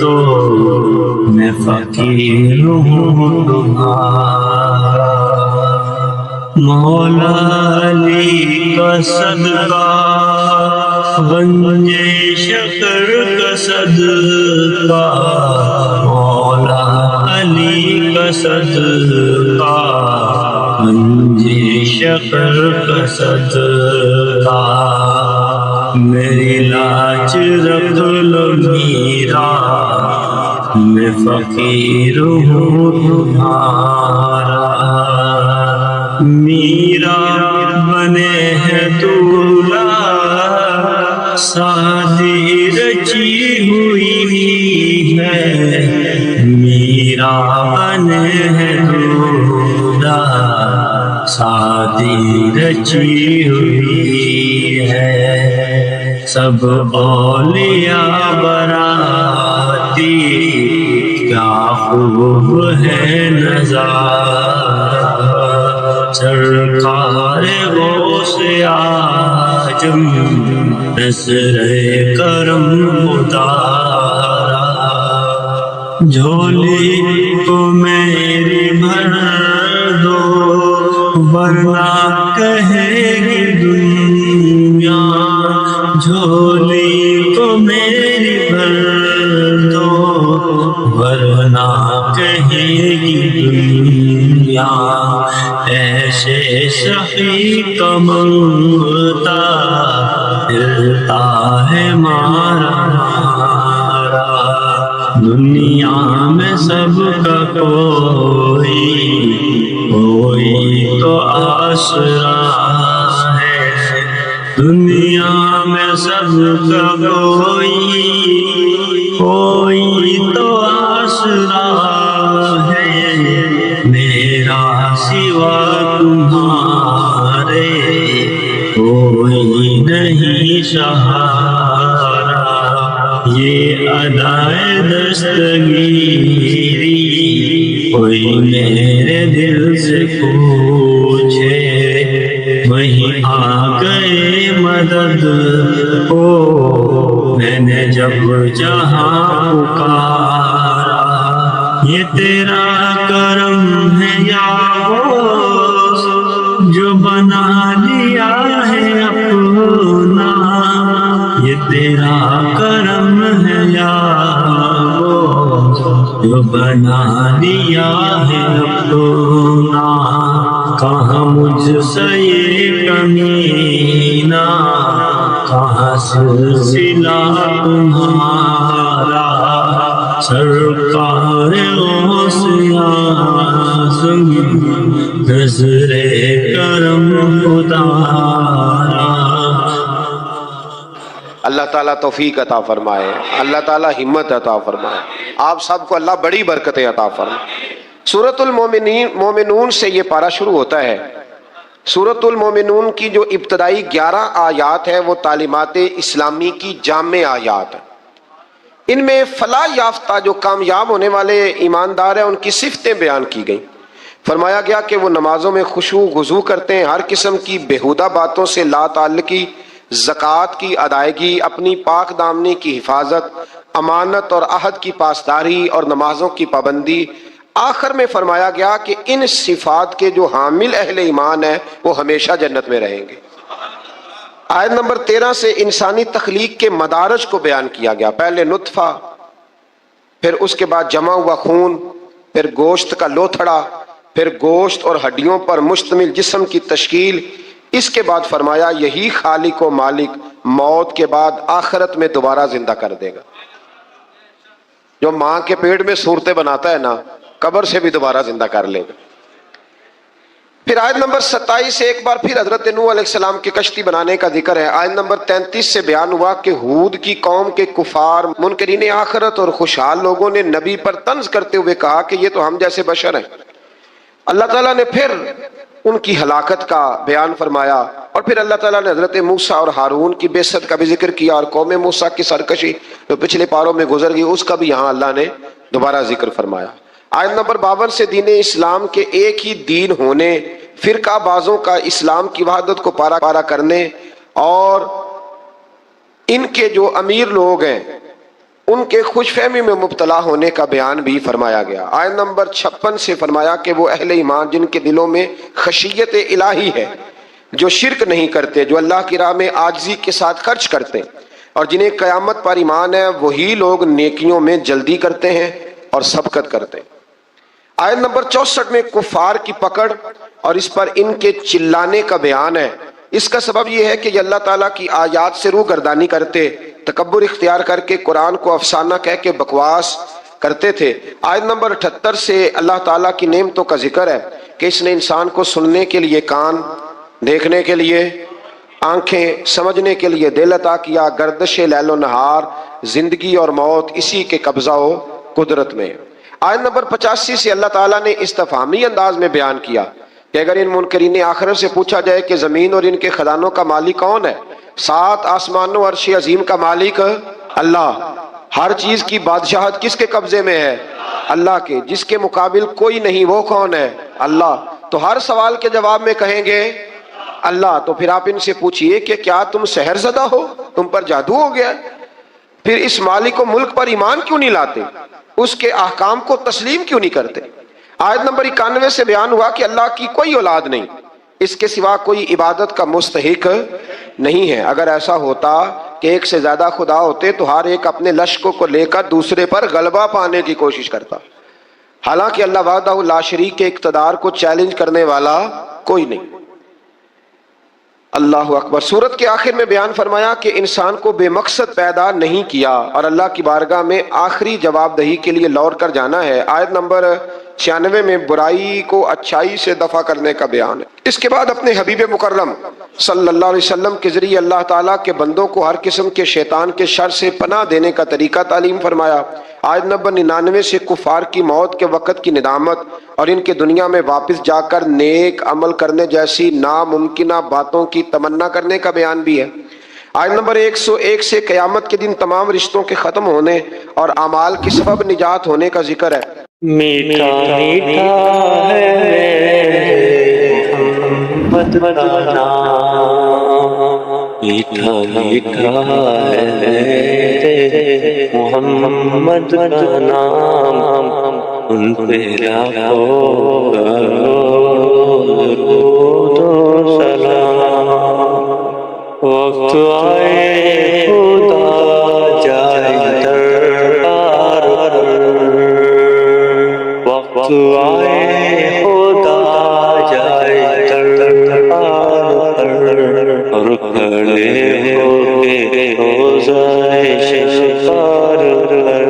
دو، میں فقیر ہوں تمہارا، مولا علی کا صدقہ، غنج شکر کا صدقہ، مولا علی کا صدقہ، غنج شکر کا صدقہ، میری لاج رکھ لو میرا، میں فقیر ہوں تمہارا، میرا بنے ہے دولہا، شادی رچی ہوئی ہے، میرا بنے ہے دولہا، شادی رچی ہوئی ہے، سب اولیاء براتی، کیا خوب ہے نظارہ، سرکار غوث اعظم نظر کرم اتارا، جھولی کو میری بھر دو ورنہ کہے گی دنیا، جھولی کو میری بھر دو ورنہ کہے گی دنیا، ایسے سخی کا منگتا پھرتا ہے مارا مارا، دنیا میں سب کا کوئی تو آسرا ہے، دنیا میں سب کا کوئی تو آسرا ہے، میرا سوا تمہارے کوئی نہیں سہارا، یہ ادائے دستگیری کوئی میرے دل سے پوچھے، وہیں آ گئے مدد کو، میں نے جب جہاں پکارا، یہ تیرا کرم ہے یا غوث، جو بنا لیا ہے اپنا، یہ تیرا کرم ہے یا غوث، جو بنا لیا ہے اپنا، کہاں مجھ سے یہ کمینہ، کہاں سلسلہ تمہارا، سرکار غوث اعظم نظر کرم اتارا۔ اللہ تعالیٰ توفیق عطا فرمائے، اللہ تعالیٰ ہمت عطا فرمائے، آپ سب کو اللہ بڑی برکتیں عطا فرمائے۔ سورۃ المومنون سے یہ پارہ شروع ہوتا ہے۔ سورۃ المومنون کی جو ابتدائی 11 آیات ہیں وہ تعلیمات اسلامی کی جامع آیات ہیں۔ ان میں فلاح یافتہ جو کامیاب ہونے والے ایماندار ہیں ان کی صفتیں بیان کی گئیں۔ فرمایا گیا کہ وہ نمازوں میں خشوع خضوع کرتے ہیں، ہر قسم کی بےہودہ باتوں سے لا تعلقی، زکوٰۃ کی ادائیگی، اپنی پاک دامنی کی حفاظت، امانت اور عہد کی پاسداری اور نمازوں کی پابندی۔ آخر میں فرمایا گیا کہ ان صفات کے جو حامل اہل ایمان ہیں وہ ہمیشہ جنت میں رہیں گے۔ آیت نمبر 13 سے انسانی تخلیق کے مدارج کو بیان کیا گیا. پہلے نطفہ، پھر اس کے بعد جمع ہوا خون، پھر گوشت کا لوتھڑا، پھر گوشت اور ہڈیوں پر مشتمل جسم کی تشکیل. اس کے بعد فرمایا یہی خالق و مالک موت کے بعد آخرت میں دوبارہ زندہ کر دے گا. جو ماں کے پیٹ میں صورتیں بناتا ہے نا، قبر سے بھی دوبارہ زندہ کر لے گا. پھر آیت نمبر 27 سے ایک بار پھر حضرت نوح علیہ السلام کی کشتی بنانے کا ذکر ہے. آیت نمبر 33 سے بیان ہوا کہ ہود کی قوم کے کفار منکرین آخرت اور خوشحال لوگوں نے نبی پر طنز کرتے ہوئے کہا کہ یہ تو ہم جیسے بشر ہیں. اللہ تعالیٰ نے پھر ان کی ہلاکت کا بیان فرمایا، اور پھر اللہ تعالیٰ نے حضرت موسیٰ اور ہارون کی بعثت کا بھی ذکر کیا، اور قوم موسیٰ کی سرکشی جو پچھلے پاروں میں گزر گئی اس کا بھی یہاں اللہ نے دوبارہ ذکر فرمایا. آیت نمبر 52 سے دین اسلام کے ایک ہی دین ہونے، فرقہ بازوں کا اسلام کی وحدت کو پارا کرنے، اور ان کے جو امیر لوگ ہیں ان کے خوش فہمی میں مبتلا ہونے کا بیان بھی فرمایا گیا. آیت نمبر 56 سے فرمایا کہ وہ اہل ایمان جن کے دلوں میں خشیت الہی ہے، جو شرک نہیں کرتے، جو اللہ کی راہ میں عاجزی کے ساتھ خرچ کرتے، اور جنہیں قیامت پر ایمان ہے، وہی لوگ نیکیوں میں جلدی کرتے ہیں اور سبقت کرتے ہیں. آیت نمبر 64 میں کفار کی پکڑ اور اس پر ان کے چلانے کا بیان ہے. اس کا سبب یہ ہے کہ یہ اللہ تعالیٰ کی آیات سے روح گردانی کرتے، تکبر اختیار کر کے قرآن کو افسانہ کہہ کے بکواس کرتے تھے. آیت نمبر 78 سے اللہ تعالیٰ کی نعمتوں کا ذکر ہے کہ اس نے انسان کو سننے کے لیے کان، دیکھنے کے لیے آنکھیں، سمجھنے کے لیے دل عطا کیا. گردش لیل و نہار، زندگی اور موت اسی کے قبضہ و قدرت میں. آیت نمبر 85 سے اللہ تعالیٰ نے استفہامی انداز میں بیان کیا کہ اگر ان منکرین آخرت سے پوچھا جائے کہ زمین اور ان کے خزانوں کا مالک کون ہے، 7 آسمانوں عرش عظیم کا مالک اللہ. ہر چیز کی بادشاہت کس کے قبضے میں ہے؟ اللہ کے. جس کے مقابل کوئی نہیں، وہ کون ہے؟ اللہ. تو ہر سوال کے جواب میں کہیں گے اللہ. تو پھر آپ ان سے پوچھئے کہ کیا تم سحر زدہ ہو، تم پر جادو ہو گیا؟ پھر اس مالک و ملک پر ایمان کیوں نہیں لاتے؟ اس کے احکام کو تسلیم کیوں نہیں کرتے؟ آیت نمبر 91 سے بیان ہوا کہ اللہ کی کوئی اولاد نہیں، اس کے سوا کوئی عبادت کا مستحق نہیں ہے. اگر ایسا ہوتا کہ ایک سے زیادہ خدا ہوتے تو ہر ایک اپنے لشکروں کو لے کر دوسرے پر غلبہ پانے کی کوشش کرتا. حالانکہ اللہ وحدہ لا شریک کے اقتدار کو چیلنج کرنے والا کوئی نہیں. اللہ اکبر. سورت کے آخر میں بیان فرمایا کہ انسان کو بے مقصد پیدا نہیں کیا اور اللہ کی بارگاہ میں آخری جواب دہی کے لیے لوٹ کر جانا ہے. آیت نمبر 96 میں برائی کو اچھائی سے دفع کرنے کا بیان ہے. اس کے بعد اپنے حبیب مکرم صلی اللہ علیہ وسلم کے ذریعے اللہ تعالیٰ کے بندوں کو ہر قسم کے شیطان کے شر سے پناہ دینے کا طریقہ تعلیم فرمایا. آیت نمبر 99 سے کفار کی موت کے وقت کی ندامت اور ان کے دنیا میں واپس جا کر نیک عمل کرنے جیسی ناممکنہ باتوں کی تمنا کرنے کا بیان بھی ہے. آیت نمبر 101 سے قیامت کے دن تمام رشتوں کے ختم ہونے اور اعمال کی سبب نجات ہونے کا ذکر ہے. میٹھا میٹھا ہے محمد کا نام، میٹھا میٹھا ہے محمد کا نام، ان پہ لاکھوں درود و سلام. وقت آئے خدا جائے دربار، وقت آئے خدا جائے دربار پر، اور کھڑے ہو کے روزہ شفار پر،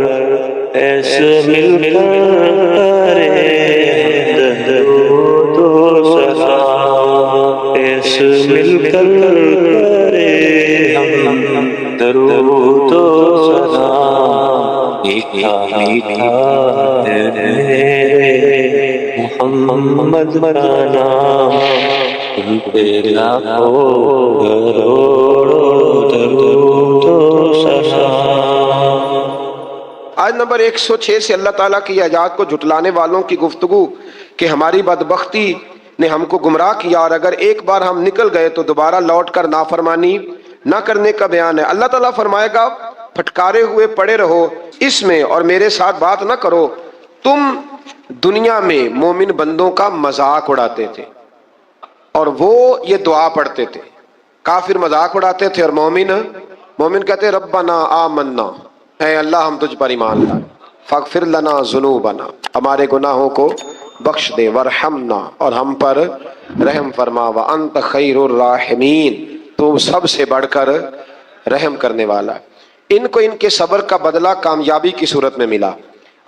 ایسے مل کر کرے درود و سلام، ایسے مل کر کرے ہم درود و سلام. میٹھا میٹھا محمد کا نام، ان پہ لاکھوں کروڑوں درود و سلام. آیت نمبر 106 سے اللہ تعالیٰ کی آیات کو جھٹلانے والوں کی گفتگو کہ ہماری بدبختی نے ہم کو گمراہ کیا اور اگر ایک بار ہم نکل گئے تو دوبارہ لوٹ کر نافرمانی نہ کرنے کا بیان ہے. اللہ تعالیٰ فرمائے گا پھٹکارے ہوئے پڑے رہو اس میں اور میرے ساتھ بات نہ کرو. تم دنیا میں مومن بندوں کا مذاق اڑاتے تھے اور وہ یہ دعا پڑھتے تھے کافر مذاق اڑاتے تھے اور مومن کہتے ربنا آمنا، اے اللہ ہم تجھ پر ایمان لائے، فاغفر لنا ذنوبنا، ہمارے گناہوں کو بخش دے، ورحمنا، اور ہم پر رحم فرما، وانت خیر الراحمین، تو سب سے بڑھ کر رحم کرنے والا۔ ان کو ان کے صبر کا بدلہ کامیابی کی صورت میں ملا۔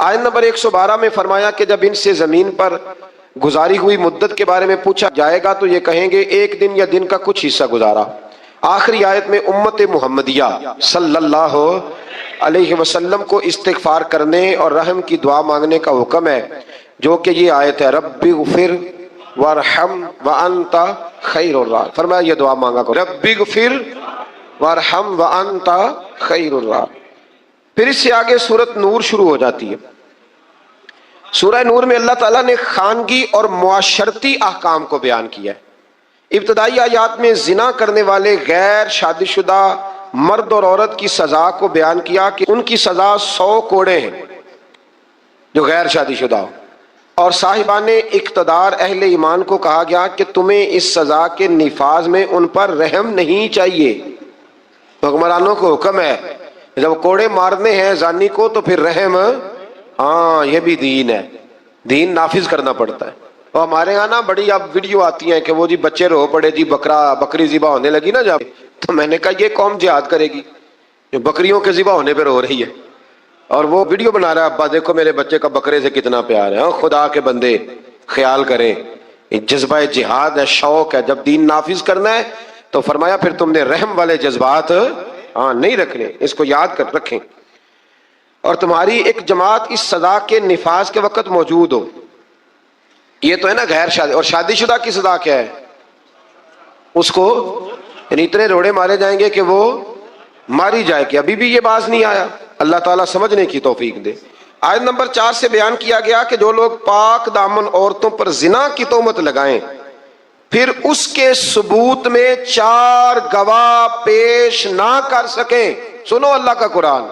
آیت نمبر 112 میں فرمایا کہ جب ان سے زمین پر گزاری ہوئی مدت کے بارے میں پوچھا جائے گا تو یہ کہیں گے ایک دن یا دن کا کچھ حصہ گزارا۔ آخری آیت میں امت محمدیہ صلی اللہ علیہ وسلم کو استغفار کرنے اور رحم کی دعا مانگنے کا حکم ہے، جو کہ یہ آیت ہے رب اغفر وارحم وانت خیر الراحمین۔ فرمایا یہ دعا مانگا کرو، رب اغفر وارحم وانت خیر الراحمین۔ پھر اس سے آگے سورۃ نور شروع ہو جاتی ہے۔ سورہ نور میں اللہ تعالیٰ نے خانگی اور معاشرتی احکام کو بیان کیا ہے۔ ابتدائی آیات میں زنا کرنے والے غیر شادی شدہ مرد اور عورت کی سزا کو بیان کیا کہ ان کی سزا 100 کوڑے ہیں جو غیر شادی شدہ ہو، اور صاحبان اقتدار اہل ایمان کو کہا گیا کہ تمہیں اس سزا کے نفاذ میں ان پر رحم نہیں چاہیے۔ حکمرانوں کو حکم ہے جب کوڑے مارنے ہیں زانی کو تو پھر رحم، ہاں یہ بھی دین ہے، دین نافذ کرنا پڑتا ہے۔ اور ہمارے یہاں نا بڑی اب ویڈیو آتی ہیں کہ وہ جی بچے رو پڑے جی بکری ذبح ہونے لگی نا جب، تو میں نے کہا یہ قوم جہاد کرے گی جو بکریوں کے ذبح ہونے پہ رو رہی ہے، اور وہ ویڈیو بنا رہا ہے ابا دیکھو میرے بچے کا بکرے سے کتنا پیار ہے۔ ہاں خدا کے بندے خیال کریں، جذبہ جہاد ہے، شوق ہے، جب دین نافذ کرنا ہے تو فرمایا پھر تم نے رحم والے جذبات نہیں رکھنے، اس کو یاد کر رکھیں، اور تمہاری ایک جماعت اس سزا کے نفاذ کے وقت موجود ہو۔ یہ تو ہے نا غیر شادی، اور شادی شدہ کی سزا کیا ہے؟ اس کو یعنی اتنے روڑے مارے جائیں گے کہ وہ ماری جائے گی۔ ابھی بھی یہ باز نہیں آیا، اللہ تعالیٰ سمجھنے کی توفیق دے۔ آیت نمبر 4 سے بیان کیا گیا کہ جو لوگ پاک دامن عورتوں پر زنا کی تہمت لگائیں پھر اس کے ثبوت میں 4 گواہ پیش نہ کر سکیں، سنو اللہ کا قرآن،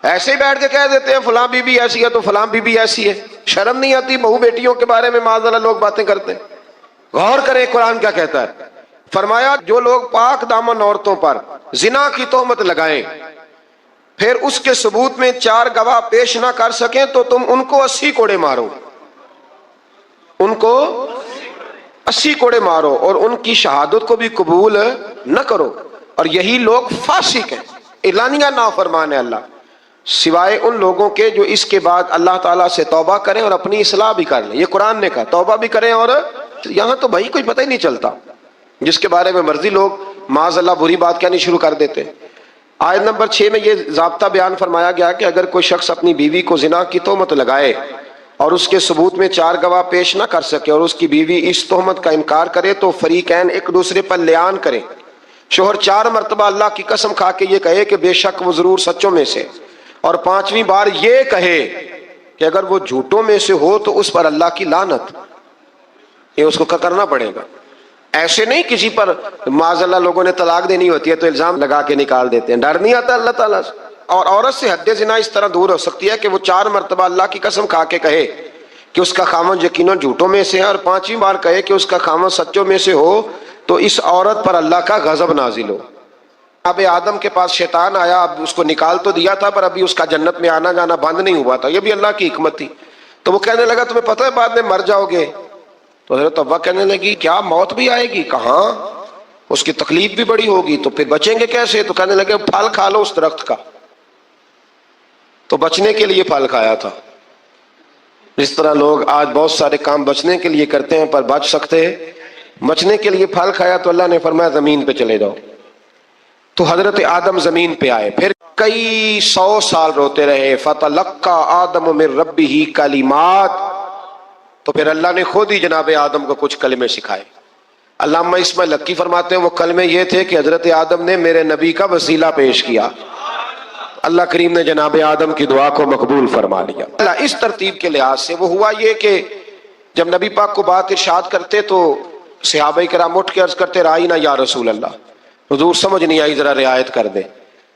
ایسے ہی بیٹھ کے کہہ دیتے ہیں فلاں بی بی ایسی ہے تو فلاں بی بی ایسی ہے، شرم نہیں آتی بہو بیٹیوں کے بارے میں معاذ اللہ لوگ باتیں کرتے ہیں؟ غور کریں قرآن کیا کہتا ہے۔ فرمایا جو لوگ پاک دامن عورتوں پر زنا کی تہمت لگائیں پھر اس کے ثبوت میں 4 گواہ پیش نہ کر سکیں تو تم ان کو 80 کوڑے مارو، ان کو 80 کوڑے مارو، اور ان کی شہادت کو بھی قبول نہ کرو، اور یہی لوگ فاسق ہیں، اعلانیہ نافرمان ہے اللہ، سوائے ان لوگوں کے جو اس کے بعد اللہ تعالیٰ سے توبہ کریں اور اپنی اصلاح بھی کر لیں۔ یہ قرآن نے کہا توبہ بھی کریں، اور یہاں تو بھائی کوئی پتہ ہی نہیں چلتا، جس کے بارے میں مرضی لوگ معاذ اللہ بری بات کہنی شروع کر دیتے۔ آیت نمبر 6 میں یہ ضابطہ بیان فرمایا گیا کہ اگر کوئی شخص اپنی بیوی کو زنا کی تہمت لگائے اور اس کے ثبوت میں 4 گواہ پیش نہ کر سکے اور اس کی بیوی اس تہمت کا انکار کرے تو فریقین ایک دوسرے پر لعان کریں۔ شوہر 4 مرتبہ اللہ کی قسم کھا کے یہ کہے کہ بے شک وہ ضرور سچوں میں سے، اور 5ویں بار یہ کہے کہ اگر وہ جھوٹوں میں سے ہو تو اس پر اللہ کی لعنت، یہ اس کو کرنا پڑے گا۔ ایسے نہیں کسی پر معاذ اللہ لوگوں نے طلاق دینی ہوتی ہے تو الزام لگا کے نکال دیتے ہیں، ڈر نہیں آتا اللہ تعالیٰ سے۔ اور عورت سے حد زنا اس طرح دور ہو سکتی ہے کہ وہ 4 مرتبہ اللہ کی قسم کھا کے کہے کہ اس کا خامن یقیناً جھوٹوں میں سے ہے، اور 5ویں بار کہے کہ اس کا خامن سچوں میں سے ہو تو اس عورت پر اللہ کا غضب نازل ہو۔ اب آدم کے پاس شیطان آیا، اب اس کو نکال تو دیا تھا پر ابھی اس کا جنت میں آنا جانا بند نہیں ہوا تھا، یہ بھی اللہ کی حکمت تھی۔ تو وہ کہنے لگا تمہیں پتہ ہے بعد میں مر جاؤ گے؟ تو حضرت حوا کہنے لگی کیا موت بھی آئے گی؟ کہاں، اس کی تکلیف بھی بڑی ہوگی، تو پھر بچیں گے کیسے؟ تو کہنے لگے پھل کھا لو اس درخت کا، تو بچنے کے لیے پھل کھایا تھا۔ اس طرح لوگ آج بہت سارے کام بچنے کے لیے کرتے ہیں پر بچ سکتے ہیں، بچنے کے لیے پھل کھایا تو اللہ نے فرمایا زمین پہ چلے جاؤ۔ تو حضرت آدم زمین پہ آئے، پھر کئی 100 سال روتے رہے، فَتَلَقَّى آدَمُ مِن رَبِّهِ کَلِمَاتٍ، تو پھر اللہ نے خود ہی جناب آدم کو کچھ کلمے سکھائے۔ علامہ اسماعیل لکی فرماتے ہیں وہ کلمے یہ تھے کہ حضرت آدم نے میرے نبی کا وسیلہ پیش کیا، اللہ کریم نے جناب آدم کی دعا کو مقبول فرما لیا۔ اللہ اس ترتیب کے لحاظ سے وہ ہوا یہ کہ جب نبی پاک کو بات ارشاد کرتے تو صحابہ کرام اٹھ کے عرض کرتے رائینا یا رسول اللہ، حضور سمجھ نہیں آئی ذرا رعایت کر دیں۔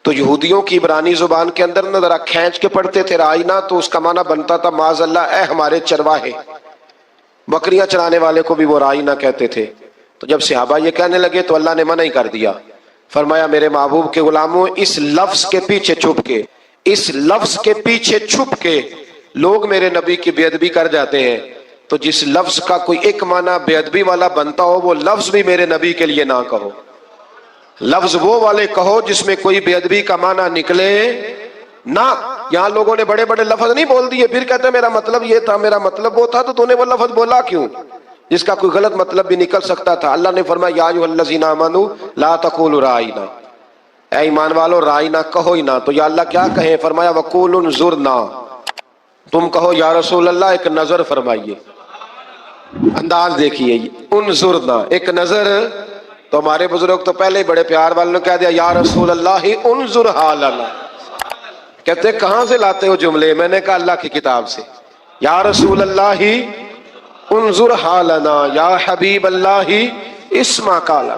تو یہودیوں کی عبرانی زبان کے اندر نہ ذرا کھینچ کے پڑھتے تھے رائینا، تو اس کا معنی بنتا تھا معاذ اللہ اے ہمارے چرواہے، بکریاں چرانے والے کو بھی وہ رائینا کہتے تھے۔ تو تو جب صحابہ یہ کہنے لگے تو اللہ نے منع ہی کر دیا، فرمایا میرے محبوب کے غلاموں، اس لفظ کے پیچھے چھپ کے لوگ میرے نبی کی بے ادبی کر جاتے ہیں، تو جس لفظ کا کوئی ایک معنی بے ادبی والا بنتا ہو وہ لفظ بھی میرے نبی کے لیے نہ کہو، لفظ وہ والے کہو جس میں کوئی بے ادبی کا معنی نکلے نہ۔ یہاں لوگوں نے بڑے بڑے لفظ نہیں بول دیے، پھر کہتے ہیں میرا مطلب یہ تھا، میرا مطلب وہ تھا، تو تو نے وہ لفظ بولا کیوں جس کا کوئی غلط مطلب بھی نکل سکتا تھا؟ اللہ نے فرمایا یا ایھا الذین آمنوا لا تقولوا رائنا، اے ایمان والو رائنا کہو ہی نہ۔ تو یا اللہ کیا کہیں؟ فرمایا وقولوا انظرنا، تم کہو یا رسول اللہ ایک نظر فرمائیے، انداز دیکھیے، انظرنا ایک نظر۔ تو ہمارے بزرگ تو پہلے ہی بڑے پیار والوں نے کہہ دیا یا رسول اللہ انظر حالنا، کہتے کہاں سے لاتے ہو جملے؟ میں نے کہا اللہ کی کتاب سے، یا رسول اللہ انظر حالنا، یا حبیب اللہ اسمع قالنا۔